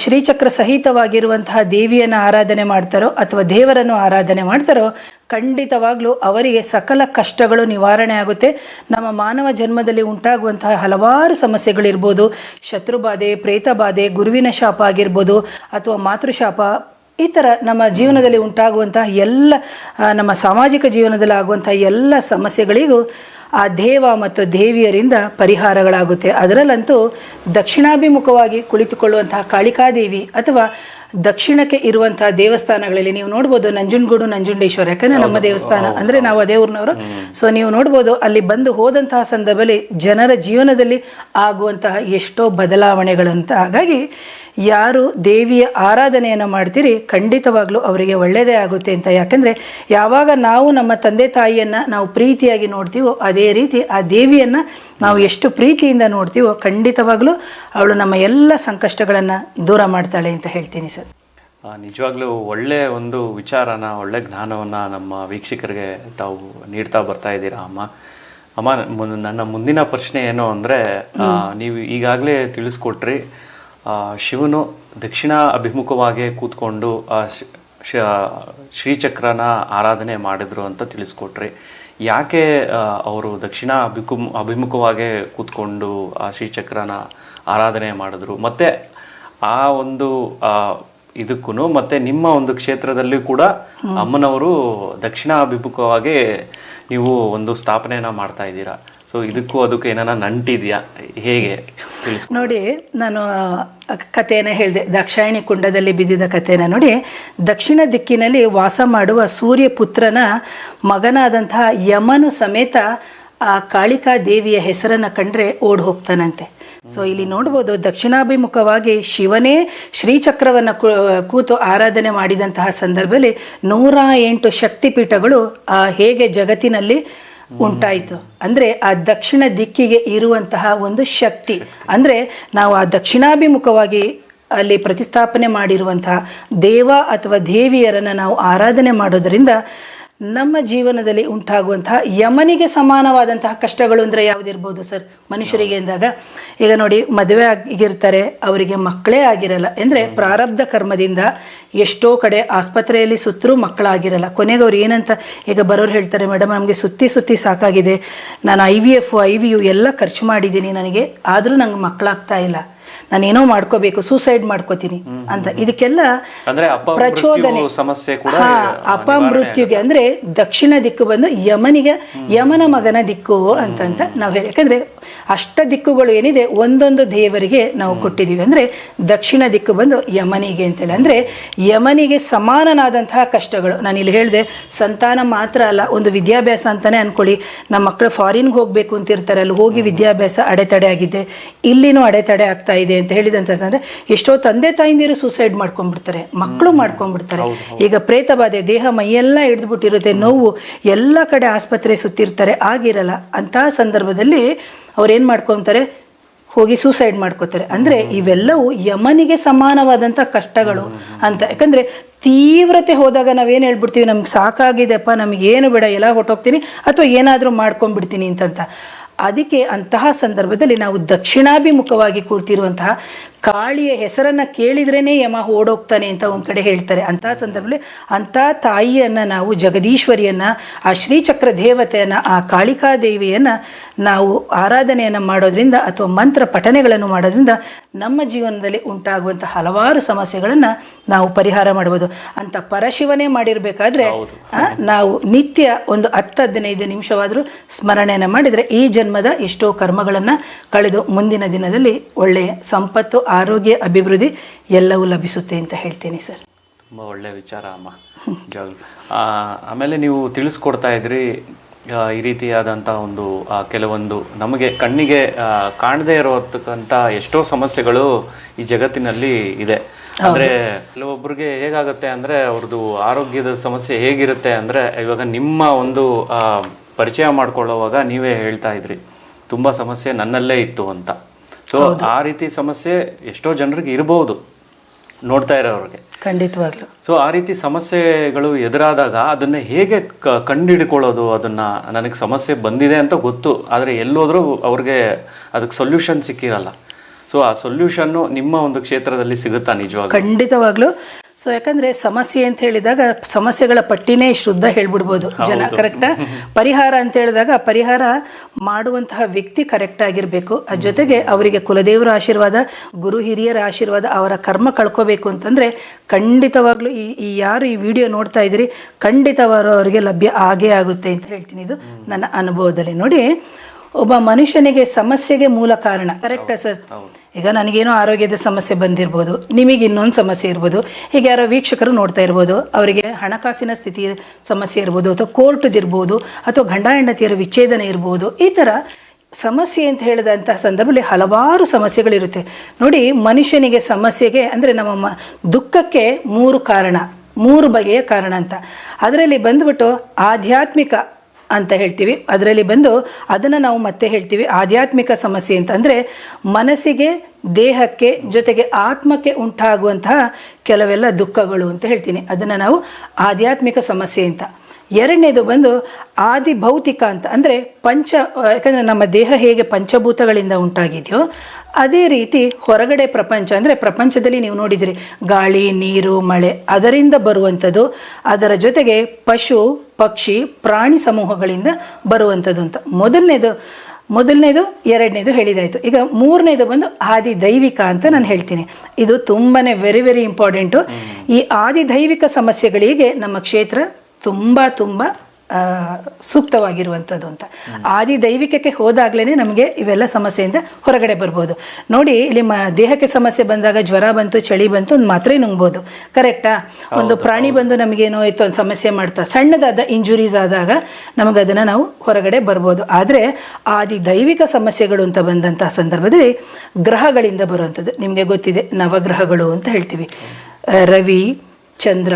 ಶ್ರೀಚಕ್ರ ಸಹಿತವಾಗಿರುವಂತಹ ದೇವಿಯನ್ನು ಆರಾಧನೆ ಮಾಡ್ತಾರೋ ಅಥವಾ ದೇವರನ್ನು ಆರಾಧನೆ ಮಾಡ್ತಾರೋ, ಖಂಡಿತವಾಗ್ಲೂ ಅವರಿಗೆ ಸಕಲ ಕಷ್ಟಗಳು ನಿವಾರಣೆ ಆಗುತ್ತೆ. ನಮ್ಮ ಮಾನವ ಜನ್ಮದಲ್ಲಿ ಉಂಟಾಗುವಂತಹ ಹಲವಾರು ಸಮಸ್ಯೆಗಳಿರ್ಬೋದು, ಶತ್ರುಬಾಧೆ, ಪ್ರೇತಬಾಧೆ, ಗುರುವಿನ ಶಾಪ ಆಗಿರ್ಬೋದು, ಅಥವಾ ಮಾತೃಶಾಪ, ಈ ಥರ ನಮ್ಮ ಜೀವನದಲ್ಲಿ ಉಂಟಾಗುವಂತಹ ಎಲ್ಲ, ನಮ್ಮ ಸಾಮಾಜಿಕ ಜೀವನದಲ್ಲಿ ಆಗುವಂತಹ ಎಲ್ಲ ಸಮಸ್ಯೆಗಳಿಗೂ ಆ ದೇವ ಮತ್ತು ದೇವಿಯರಿಂದ ಪರಿಹಾರಗಳಾಗುತ್ತೆ. ಅದರಲ್ಲಂತೂ ದಕ್ಷಿಣಾಭಿಮುಖವಾಗಿ ಕುಳಿತುಕೊಳ್ಳುವಂತಹ ಕಾಳಿಕಾದೇವಿ ಅಥವಾ ದಕ್ಷಿಣಕ್ಕೆ ಇರುವಂತಹ ದೇವಸ್ಥಾನಗಳಲ್ಲಿ ನೀವು ನೋಡ್ಬೋದು, ನಂಜನಗೂಡು ನಂಜುಂಡೇಶ್ವರ, ಯಾಕಂದ್ರೆ ನಮ್ಮ ದೇವಸ್ಥಾನ ಅಂದರೆ ನಾವು ಅದೇ ಊರಿನವರು. ಸೊ ನೀವು ನೋಡ್ಬೋದು, ಅಲ್ಲಿ ಬಂದು ಹೋದಂತಹ ಸಂದರ್ಭದಲ್ಲಿ ಜನರ ಜೀವನದಲ್ಲಿ ಆಗುವಂತಹ ಎಷ್ಟೋ ಬದಲಾವಣೆಗಳಂತ. ಹಾಗಾಗಿ ಯಾರು ದೇವಿಯ ಆರಾಧನೆಯನ್ನು ಮಾಡ್ತೀರಿ ಖಂಡಿತವಾಗ್ಲೂ ಅವರಿಗೆ ಒಳ್ಳೆಯದೇ ಆಗುತ್ತೆ ಅಂತ. ಯಾಕಂದರೆ ಯಾವಾಗ ನಾವು ನಮ್ಮ ತಂದೆ ತಾಯಿಯನ್ನು ನಾವು ಪ್ರೀತಿಯಾಗಿ ನೋಡ್ತೀವೋ, ಅದೇ ರೀತಿ ಆ ದೇವಿಯನ್ನು ನಾವು ಎಷ್ಟು ಪ್ರೀತಿಯಿಂದ ನೋಡ್ತೀವೋ ಖಂಡಿತವಾಗ್ಲೂ ಅವಳು ನಮ್ಮ ಎಲ್ಲ ಸಂಕಷ್ಟಗಳನ್ನು ದೂರ ಮಾಡ್ತಾಳೆ ಅಂತ ಹೇಳ್ತೀನಿ ಸರ್. ನಿಜವಾಗ್ಲೂ ಒಳ್ಳೆ ಒಂದು ವಿಚಾರನ, ಒಳ್ಳೆ ಜ್ಞಾನವನ್ನು ನಮ್ಮ ವೀಕ್ಷಕರಿಗೆ ತಾವು ನೀಡ್ತಾ ಬರ್ತಾ ಇದ್ದೀರಾ ಅಮ್ಮ. ನನ್ನ ಮುಂದಿನ ಪ್ರಶ್ನೆ ಏನು ಅಂದರೆ, ನೀವು ಈಗಾಗಲೇ ತಿಳಿಸ್ಕೊಟ್ರಿ ಶಿವನು ದಕ್ಷಿಣ ಅಭಿಮುಖವಾಗಿ ಕೂತ್ಕೊಂಡು ಶ್ರೀಚಕ್ರನ ಆರಾಧನೆ ಮಾಡಿದ್ರು ಅಂತ ತಿಳಿಸ್ಕೊಟ್ರಿ. ಯಾಕೆ ಅವರು ದಕ್ಷಿಣ ಅಭಿಮುಖವಾಗಿ ಕೂತ್ಕೊಂಡು ಆ ಶ್ರೀಚಕ್ರನ ಆರಾಧನೆ ಮಾಡಿದ್ರು, ಮತ್ತು ಆ ಒಂದು ಇದಕ್ಕೂ ಮತ್ತು ನಿಮ್ಮ ಒಂದು ಕ್ಷೇತ್ರದಲ್ಲಿ ಕೂಡ ಅಮ್ಮನವರು ದಕ್ಷಿಣ ಅಭಿಮುಖವಾಗಿ ನೀವು ಒಂದು ಸ್ಥಾಪನೆಯನ್ನು ಮಾಡ್ತಾ ಇದ್ದೀರಾ. ಸೊ ಇದಕ್ಕೂ ಅದಕ್ಕೂ ಏನಾರ ನಂಟಿದೆಯಾ, ಹೇಗೆ ತಿಳಿಸ್ ನೋಡಿ. ನಾನು ಕಥೆಯನ್ನು ಹೇಳಿದೆ, ದಾಕ್ಷಾಯಿಣಿ ಕುಂಡದಲ್ಲಿ ಬಿದ್ದಿದ್ದ ಕಥೆನ ನೋಡಿ. ದಕ್ಷಿಣ ದಿಕ್ಕಿನಲ್ಲಿ ವಾಸ ಮಾಡುವ ಸೂರ್ಯ ಪುತ್ರನ ಮಗನಾದಂತಹ ಯಮನು ಸಮೇತ ಆ ಕಾಳಿಕಾ ದೇವಿಯ ಹೆಸರನ್ನು ಕಂಡ್ರೆ ಓಡ್ ಹೋಗ್ತಾನಂತೆ. ಸೊ ಇಲ್ಲಿ ನೋಡ್ಬೋದು, ದಕ್ಷಿಣಾಭಿಮುಖವಾಗಿ ಶಿವನೇ ಶ್ರೀಚಕ್ರವನ್ನು ಕೂತು ಆರಾಧನೆ ಮಾಡಿದಂತಹ ಸಂದರ್ಭದಲ್ಲಿ 108 ಶಕ್ತಿಪೀಠಗಳು ಹೇಗೆ ಜಗತ್ತಿನಲ್ಲಿ ಉಂಟಾಯಿತು ಅಂದರೆ ಆ ದಕ್ಷಿಣ ದಿಕ್ಕಿಗೆ ಇರುವಂತಹ ಒಂದು ಶಕ್ತಿ. ಅಂದರೆ ನಾವು ಆ ದಕ್ಷಿಣಾಭಿಮುಖವಾಗಿ ಅಲ್ಲಿ ಪ್ರತಿಷ್ಠಾಪನೆ ಮಾಡಿರುವಂತಹ ದೇವ ಅಥವಾ ದೇವಿಯರನ್ನು ನಾವು ಆರಾಧನೆ ಮಾಡೋದರಿಂದ ನಮ್ಮ ಜೀವನದಲ್ಲಿ ಉಂಟಾಗುವಂತಹ ಯಮನಿಗೆ ಸಮಾನವಾದಂತಹ ಕಷ್ಟಗಳು ಅಂದರೆ ಯಾವುದಿರ್ಬೋದು ಸರ್ ಮನುಷ್ಯರಿಗೆ ಅಂದಾಗ? ಈಗ ನೋಡಿ, ಮದುವೆ ಆಗಿರ್ತಾರೆ, ಅವರಿಗೆ ಮಕ್ಕಳೇ ಆಗಿರಲ್ಲ. ಅಂದರೆ ಪ್ರಾರಬ್ಧ ಕರ್ಮದಿಂದ ಎಷ್ಟೋ ಕಡೆ ಆಸ್ಪತ್ರೆಯಲ್ಲಿ ಸುತ್ತರೂ ಮಕ್ಕಳಾಗಿರಲ್ಲ. ಕೊನೆಗೆ ಅವ್ರು ಏನಂತ ಈಗ ಬರೋರು ಹೇಳ್ತಾರೆ, ಮೇಡಮ್ ನಮಗೆ ಸುತ್ತಿ ಸಾಕಾಗಿದೆ, ನಾನು IVU ಎಲ್ಲ ಖರ್ಚು ಮಾಡಿದ್ದೀನಿ ನನಗೆ, ಆದರೂ ನಂಗೆ ಮಕ್ಕಳಾಗ್ತಾ ಇಲ್ಲ, ನಾನೇನೋ ಮಾಡ್ಕೋಬೇಕು, ಸೂಸೈಡ್ ಮಾಡ್ಕೋತೀನಿ ಅಂತ. ಇದಕ್ಕೆಲ್ಲ ಪ್ರಚೋದನೆ, ಅಪಮೃತ್ಯುಗೆ ಅಂದ್ರೆ ದಕ್ಷಿಣ ದಿಕ್ಕು ಬಂದು ಯಮನ ಮಗನ ದಿಕ್ಕು ಅಂತ ನಾವು ಹೇಳಿ. ಯಾಕಂದ್ರೆ ಅಷ್ಟ ದಿಕ್ಕುಗಳು ಏನಿದೆ ಒಂದೊಂದು ದೇವರಿಗೆ ನಾವು ಕೊಟ್ಟಿದ್ದೀವಿ. ಅಂದ್ರೆ ದಕ್ಷಿಣ ದಿಕ್ಕು ಬಂದು ಯಮನಿಗೆ ಅಂತೇಳಿ, ಅಂದ್ರೆ ಯಮನಿಗೆ ಸಮಾನನಾದಂತಹ ಕಷ್ಟಗಳು. ನಾನು ಇಲ್ಲಿ ಹೇಳಿದೆ, ಸಂತಾನ ಮಾತ್ರ ಅಲ್ಲ, ಒಂದು ವಿದ್ಯಾಭ್ಯಾಸ ಅಂತಾನೆ ಅನ್ಕೊಳ್ಳಿ. ನಮ್ಮ ಮಕ್ಕಳು ಫಾರಿನ್ಗೆ ಹೋಗ್ಬೇಕು ಅಂತ ಇರ್ತಾರೆ, ಅಲ್ಲಿ ಹೋಗಿ ವಿದ್ಯಾಭ್ಯಾಸ ಅಡೆತಡೆ ಆಗಿದೆ, ಇಲ್ಲಿನೂ ಅಡೆತಡೆ ಆಗ್ತಾ ಇದೆ ಅಂತ ಹೇಳಿದಂತ ಅಂದ್ರೆ ಎಷ್ಟೋ ತಂದೆ ತಾಯಿಂದಿರು ಸೂಸೈಡ್ ಮಾಡ್ಕೊಂಡ್ಬಿಡ್ತಾರೆ, ಮಕ್ಕಳು ಮಾಡ್ಕೊಂಡ್ಬಿಡ್ತಾರೆ. ಈಗ ಪ್ರೇತಬಾಧೆ, ದೇಹ ಮೈಯೆಲ್ಲ ಹಿಡಿದ್ಬಿಟ್ಟಿರುತ್ತೆ, ನೋವು, ಎಲ್ಲ ಕಡೆ ಆಸ್ಪತ್ರೆ ಸುತ್ತಿರ್ತಾರೆ, ಆಗಿರಲ್ಲ. ಅಂತಹ ಸಂದರ್ಭದಲ್ಲಿ ಅವ್ರೇನ್ ಮಾಡ್ಕೊಂತಾರೆ, ಹೋಗಿ ಸೂಸೈಡ್ ಮಾಡ್ಕೋತಾರೆ. ಅಂದ್ರೆ ಇವೆಲ್ಲವೂ ಯಮನಿಗೆ ಸಮಾನವಾದಂಥ ಕಷ್ಟಗಳು ಅಂತ. ಯಾಕಂದ್ರೆ ತೀವ್ರತೆ ಹೋದಾಗ ನಾವೇನು ಹೇಳ್ಬಿಡ್ತೀವಿ, ನಮ್ಗೆ ಸಾಕಾಗಿದೆಪ್ಪ, ನಮ್ಗೆ ಏನು ಬೇಡ, ಎಲ್ಲ ಹೊಟ್ಟೋಗ್ತೀನಿ ಅಥವಾ ಏನಾದರೂ ಮಾಡ್ಕೊಂಡ್ಬಿಡ್ತೀನಿ ಅಂತಂತ. ಅದಕ್ಕೆ ಅಂತಹ ಸಂದರ್ಭದಲ್ಲಿ ನಾವು ದಕ್ಷಿಣಾಭಿಮುಖವಾಗಿ ಕೂರ್ತಿರುವಂತಹ ಕಾಳಿಯ ಹೆಸರನ್ನ ಕೇಳಿದ್ರೇನೆ ಯಮ ಓಡೋಗ್ತಾನೆ ಅಂತ ಒಂದ್ ಕಡೆ ಹೇಳ್ತಾರೆ. ಅಂತಹ ಸಂದರ್ಭದಲ್ಲಿ ಅಂಥ ತಾಯಿಯನ್ನ ನಾವು ಜಗದೀಶ್ವರಿಯನ್ನ, ಆ ಶ್ರೀಚಕ್ರ ದೇವತೆಯನ್ನ, ಆ ಕಾಳಿಕಾ ದೇವಿಯನ್ನ ನಾವು ಆರಾಧನೆಯನ್ನ ಮಾಡೋದ್ರಿಂದ ಅಥವಾ ಮಂತ್ರ ಪಠನೆಗಳನ್ನು ಮಾಡೋದ್ರಿಂದ ನಮ್ಮ ಜೀವನದಲ್ಲಿ ಉಂಟಾಗುವಂಥ ಹಲವಾರು ಸಮಸ್ಯೆಗಳನ್ನ ನಾವು ಪರಿಹಾರ ಮಾಡಬಹುದು. ಅಂತ ಪರಶಿವನೇ ಮಾಡಿರ್ಬೇಕಾದ್ರೆ ನಾವು ನಿತ್ಯ ಒಂದು 10-15 ನಿಮಿಷವಾದರೂ ಸ್ಮರಣೆಯನ್ನ ಮಾಡಿದ್ರೆ ಈ ಜನ್ಮದ ಎಷ್ಟೋ ಕರ್ಮಗಳನ್ನ ಕಳೆದು ಮುಂದಿನ ದಿನದಲ್ಲಿ ಒಳ್ಳೆಯ ಸಂಪತ್ತು, ಆರೋಗ್ಯ, ಅಭಿವೃದ್ಧಿ ಎಲ್ಲವೂ ಲಭಿಸುತ್ತೆ ಅಂತ ಹೇಳ್ತೀನಿ ಸರ್. ತುಂಬ ಒಳ್ಳೆ ವಿಚಾರ ಅಮ್ಮ. ಆಮೇಲೆ ನೀವು ತಿಳಿಸ್ಕೊಡ್ತಾ ಇದ್ರಿ ಈ ರೀತಿಯಾದಂಥ ಒಂದು ಕೆಲವೊಂದು ನಮಗೆ ಕಣ್ಣಿಗೆ ಕಾಣದೇ ಇರೋತಕ್ಕಂಥ ಎಷ್ಟೋ ಸಮಸ್ಯೆಗಳು ಈ ಜಗತ್ತಿನಲ್ಲಿ ಇದೆ. ಅಂದ್ರೆ ಕೆಲವೊಬ್ಬರಿಗೆ ಹೇಗಾಗುತ್ತೆ ಅಂದ್ರೆ ಅವ್ರದ್ದು ಆರೋಗ್ಯದ ಸಮಸ್ಯೆ ಹೇಗಿರುತ್ತೆ ಅಂದ್ರೆ, ಇವಾಗ ನಿಮ್ಮ ಒಂದು ಪರಿಚಯ ಮಾಡ್ಕೊಳ್ಳೋವಾಗ ನೀವೇ ಹೇಳ್ತಾ ಇದ್ರಿ ತುಂಬಾ ಸಮಸ್ಯೆ ನನ್ನಲ್ಲೇ ಇತ್ತು ಅಂತ. ಸೊ ಆ ರೀತಿ ಸಮಸ್ಯೆ ಎಷ್ಟೋ ಜನರಿಗೆ ಇರಬಹುದು ನೋಡ್ತಾ ಇರೋರಿಗೆ, ಖಂಡಿತವಾಗ್ಲು. ಸೊ ಆ ರೀತಿ ಸಮಸ್ಯೆಗಳು ಎದುರಾದಾಗ ಅದನ್ನ ಹೇಗೆ ಕಂಡುಹಿಡ್ಕೊಳ್ಳೋದು? ಅದನ್ನ ನನಗೆ ಸಮಸ್ಯೆ ಬಂದಿದೆ ಅಂತ ಗೊತ್ತು, ಆದರೆ ಎಲ್ಲೋದ್ರೂ ಅವ್ರಿಗೆ ಅದಕ್ಕೆ ಸೊಲ್ಯೂಷನ್ ಸಿಕ್ಕಿರಲ್ಲ. ಸೊ ಆ ಸೊಲ್ಯೂಷನ್ನು ನಿಮ್ಮ ಒಂದು ಕ್ಷೇತ್ರದಲ್ಲಿ ಸಿಗುತ್ತಾ ನಿಜವಾಗ? ಖಂಡಿತವಾಗ್ಲು. ಸೊ ಯಾಕಂದ್ರೆ ಸಮಸ್ಯೆ ಅಂತ ಹೇಳಿದಾಗ ಸಮಸ್ಯೆಗಳ ಪಟ್ಟಿನೇ ಶುದ್ಧ ಹೇಳ್ಬಿಡ್ಬೋದು ಜನ, ಕರೆಕ್ಟಾ? ಪರಿಹಾರ ಅಂತ ಹೇಳಿದಾಗ ಪರಿಹಾರ ಮಾಡುವಂತಹ ವ್ಯಕ್ತಿ ಕರೆಕ್ಟ್ ಆಗಿರ್ಬೇಕು. ಅದ್ರ ಜೊತೆಗೆ ಅವರಿಗೆ ಕುಲದೇವರ ಆಶೀರ್ವಾದ, ಗುರು ಹಿರಿಯರ ಆಶೀರ್ವಾದ, ಅವರ ಕರ್ಮ ಕಳ್ಕೋಬೇಕು ಅಂತಂದ್ರೆ ಖಂಡಿತವಾಗ್ಲೂ ಈ ಯಾರು ಈ ವಿಡಿಯೋ ನೋಡ್ತಾ ಇದ್ರಿ ಖಂಡಿತವಾಗ್ಲೂ ಅವರಿಗೆ ಲಭ್ಯ ಆಗೇ ಆಗುತ್ತೆ ಅಂತ ಹೇಳ್ತೀನಿ. ಇದು ನನ್ನ ಅನುಭವದಲ್ಲಿ. ನೋಡಿ, ಒಬ್ಬ ಮನುಷ್ಯನಿಗೆ ಸಮಸ್ಯೆಗೆ ಮೂಲ ಕಾರಣ, ಕರೆಕ್ಟಾ ಸರ್? ಈಗ ನನಗೇನೋ ಆರೋಗ್ಯದ ಸಮಸ್ಯೆ ಬಂದಿರ್ಬೋದು, ನಿಮಗೆ ಇನ್ನೊಂದು ಸಮಸ್ಯೆ ಇರ್ಬೋದು, ಹೀಗೆ ಯಾರೋ ವೀಕ್ಷಕರು ನೋಡ್ತಾ ಇರ್ಬೋದು, ಅವರಿಗೆ ಹಣಕಾಸಿನ ಸ್ಥಿತಿ ಸಮಸ್ಯೆ ಇರ್ಬೋದು, ಅಥವಾ ಕೋರ್ಟ್ದಿರ್ಬೋದು, ಅಥವಾ ಗಂಡ ಹೆಂಡತಿಯರ ವಿಚ್ಛೇದನ ಇರ್ಬೋದು. ಈ ಥರ ಸಮಸ್ಯೆ ಅಂತ ಹೇಳಿದಂತಹ ಸಂದರ್ಭದಲ್ಲಿ ಹಲವಾರು ಸಮಸ್ಯೆಗಳಿರುತ್ತೆ. ನೋಡಿ, ಮನುಷ್ಯನಿಗೆ ಸಮಸ್ಯೆಗೆ ಅಂದರೆ ನಮ್ಮ ದುಃಖಕ್ಕೆ 3 ಕಾರಣ, 3 ಬಗೆಯ ಕಾರಣ ಅಂತ. ಅದರಲ್ಲಿ ಬಂದ್ಬಿಟ್ಟು ಆಧ್ಯಾತ್ಮಿಕ ಅಂತ ಹೇಳ್ತೀವಿ. ಅದರಲ್ಲಿ ಬಂದು ಅದನ್ನು ನಾವು ಮತ್ತೆ ಹೇಳ್ತೀವಿ ಆಧ್ಯಾತ್ಮಿಕ ಸಮಸ್ಯೆ ಅಂತ. ಅಂದರೆ ಮನಸ್ಸಿಗೆ, ದೇಹಕ್ಕೆ, ಜೊತೆಗೆ ಆತ್ಮಕ್ಕೆ ಉಂಟಾಗುವಂತಹ ಕೆಲವೆಲ್ಲ ದುಃಖಗಳು ಅಂತ ಹೇಳ್ತೀನಿ. ಅದನ್ನು ನಾವು ಆಧ್ಯಾತ್ಮಿಕ ಸಮಸ್ಯೆ ಅಂತ. ಎರಡನೇದು ಬಂದು ಆದಿ ಭೌತಿಕ ಅಂತ. ಅಂದರೆ ಯಾಕಂದರೆ ನಮ್ಮ ದೇಹ ಹೇಗೆ ಪಂಚಭೂತಗಳಿಂದ ಉಂಟಾಗಿದೆಯೋ ಅದೇ ರೀತಿ ಹೊರಗಡೆ ಪ್ರಪಂಚ, ಅಂದರೆ ಪ್ರಪಂಚದಲ್ಲಿ ನೀವು ನೋಡಿದಿರಿ ಗಾಳಿ, ನೀರು, ಮಳೆ, ಅದರಿಂದ ಬರುವಂಥದ್ದು. ಅದರ ಜೊತೆಗೆ ಪಶು, ಪಕ್ಷಿ, ಪ್ರಾಣಿ ಸಮೂಹಗಳಿಂದ ಬರುವಂಥದ್ದು ಅಂತ. ಮೊದಲನೇದು ಎರಡನೇದು ಹೇಳಿದಾಯಿತು. ಈಗ ಮೂರನೇದು ಬಂದು ಆದಿ ದೈವಿಕ ಅಂತ ನಾನು ಹೇಳ್ತೀನಿ. ಇದು ತುಂಬಾನೇ ವೆರಿ ವೆರಿ ಇಂಪಾರ್ಟೆಂಟು. ಈ ಆದಿ ದೈವಿಕ ಸಮಸ್ಯೆಗಳಿಗೆ ನಮ್ಮ ಕ್ಷೇತ್ರ ತುಂಬ ಸೂಕ್ತವಾಗಿರುವಂಥದ್ದು ಅಂತ. ಆದಿ ದೈವಿಕಕ್ಕೆ ಹೋದಾಗ್ಲೇ ನಮಗೆ ಇವೆಲ್ಲ ಸಮಸ್ಯೆಯಿಂದ ಹೊರಗಡೆ ಬರ್ಬೋದು. ನೋಡಿ, ಇಲ್ಲಿ ದೇಹಕ್ಕೆ ಸಮಸ್ಯೆ ಬಂದಾಗ ಜ್ವರ ಬಂತು, ಚಳಿ ಬಂತು, ಒಂದು ಮಾತ್ರೆ ನುಂಗ್ಬೋದು, ಕರೆಕ್ಟಾ? ಒಂದು ಪ್ರಾಣಿ ಬಂದು ನಮಗೇನೋ ಇತ್ತು ಒಂದು ಸಮಸ್ಯೆ ಮಾಡ್ತಾ, ಸಣ್ಣದಾದ ಇಂಜುರೀಸ್ ಆದಾಗ ನಮಗದನ್ನು ನಾವು ಹೊರಗಡೆ ಬರ್ಬೋದು. ಆದರೆ ಆದಿ ದೈವಿಕ ಸಮಸ್ಯೆಗಳು ಅಂತ ಬಂದಂತಹ ಸಂದರ್ಭದಲ್ಲಿ ಗ್ರಹಗಳಿಂದ ಬರುವಂಥದ್ದು ನಿಮಗೆ ಗೊತ್ತಿದೆ, ನವಗ್ರಹಗಳು ಅಂತ ಹೇಳ್ತೀವಿ. ರವಿ, ಚಂದ್ರ,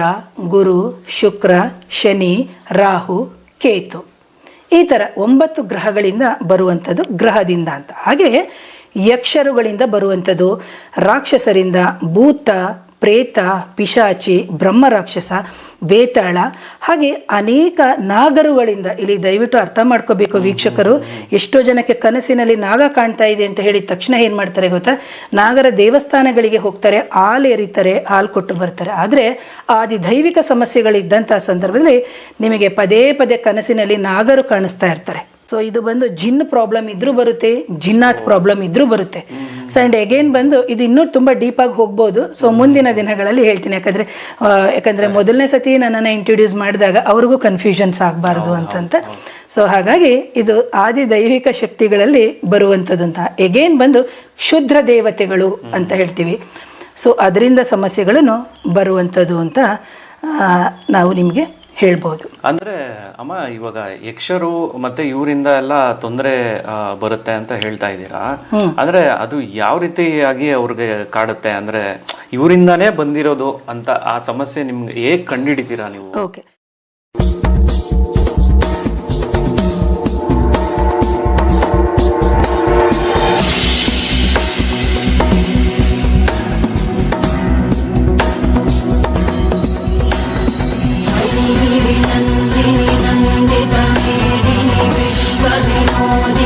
ಗುರು, ಶುಕ್ರ, ಶನಿ, ರಾಹು, ಕೇತು, ಈ ಥರ 9 ಗ್ರಹಗಳಿಂದ ಬರುವಂಥದ್ದು ಗ್ರಹದಿಂದ ಅಂತ. ಹಾಗೆ ಯಕ್ಷರುಗಳಿಂದ ಬರುವಂಥದ್ದು, ರಾಕ್ಷಸರಿಂದ ಭೂತ, ಪ್ರೇತ, ಪಿಶಾಚಿ, ಬ್ರಹ್ಮ ರಾಕ್ಷಸ, ಬೇತಾಳ, ಹಾಗೆ ಅನೇಕ ನಾಗರುಗಳಿಂದ. ಇಲ್ಲಿ ದಯವಿಟ್ಟು ಅರ್ಥ ಮಾಡ್ಕೋಬೇಕು ವೀಕ್ಷಕರು, ಎಷ್ಟೋ ಜನಕ್ಕೆ ಕನಸಿನಲ್ಲಿ ನಾಗ ಕಾಣ್ತಾ ಇದೆ ಅಂತ ಹೇಳಿದ ತಕ್ಷಣ ಏನು ಮಾಡ್ತಾರೆ ಗೊತ್ತಾ? ನಾಗರ ದೇವಸ್ಥಾನಗಳಿಗೆ ಹೋಗ್ತಾರೆ, ಹಾಲು ಎರಿತಾರೆ, ಹಾಲು ಕೊಟ್ಟು ಬರ್ತಾರೆ. ಆದರೆ ಆದಿ ದೈವಿಕ ಸಮಸ್ಯೆಗಳಿದ್ದಂತಹ ಸಂದರ್ಭದಲ್ಲಿ ನಿಮಗೆ ಪದೇ ಪದೇ ಕನಸಿನಲ್ಲಿ ನಾಗರು ಕಾಣಿಸ್ತಾ ಇರ್ತಾರೆ. ಸೊ ಇದು ಬಂದು ಜಿನ್ ಪ್ರಾಬ್ಲಮ್ ಇದ್ರೂ ಬರುತ್ತೆ, ಜಿನ್ನಾತ್ ಪ್ರಾಬ್ಲಮ್ ಇದ್ರೂ ಬರುತ್ತೆ. ಸೊ ಅಂಡ್ ಅಗೇನ್ ಬಂದು ಇದು ಇನ್ನೂ ತುಂಬ ಡೀಪಾಗಿ ಹೋಗ್ಬೋದು. ಸೊ ಮುಂದಿನ ದಿನಗಳಲ್ಲಿ ಹೇಳ್ತೀನಿ. ಯಾಕಂದ್ರೆ ಮೊದಲನೇ ಸತಿ ನನ್ನನ್ನು ಇಂಟ್ರೊಡ್ಯೂಸ್ ಮಾಡಿದಾಗ ಅವ್ರಿಗೂ ಕನ್ಫ್ಯೂಷನ್ಸ್ ಆಗಬಾರ್ದು ಅಂತಂತ. ಸೊ ಹಾಗಾಗಿ ಇದು ಆದಿ ದೈವಿಕ ಶಕ್ತಿಗಳಲ್ಲಿ ಬರುವಂಥದ್ದು ಅಂತ. ಎಗೇನ್ ಬಂದು ಕ್ಷುದ್ರ ದೇವತೆಗಳು ಅಂತ ಹೇಳ್ತೀವಿ. ಸೊ ಅದರಿಂದ ಸಮಸ್ಯೆಗಳನ್ನು ಬರುವಂಥದ್ದು ಅಂತ ನಾವು ನಿಮಗೆ ಹೇಳ್ಬೋದು. ಅಂದ್ರೆ ಅಮ್ಮ, ಇವಾಗ ಯಕ್ಷರು ಮತ್ತೆ ಇವರಿಂದ ಎಲ್ಲ ತೊಂದರೆ ಬರುತ್ತೆ ಅಂತ ಹೇಳ್ತಾ ಇದ್ದೀರಾ. ಅಂದ್ರೆ ಅದು ಯಾವ ರೀತಿಯಾಗಿ ಅವ್ರಿಗೆ ಕಾಡುತ್ತೆ? ಅಂದ್ರೆ ಇವರಿಂದಾನೇ ಬಂದಿರೋದು ಅಂತ ಆ ಸಮಸ್ಯೆ ನಿಮ್ಗೆ ಹೇಗೆ ಕಂಡುಹಿಡಿತೀರಾ ನೀವು? ಓಕೆ.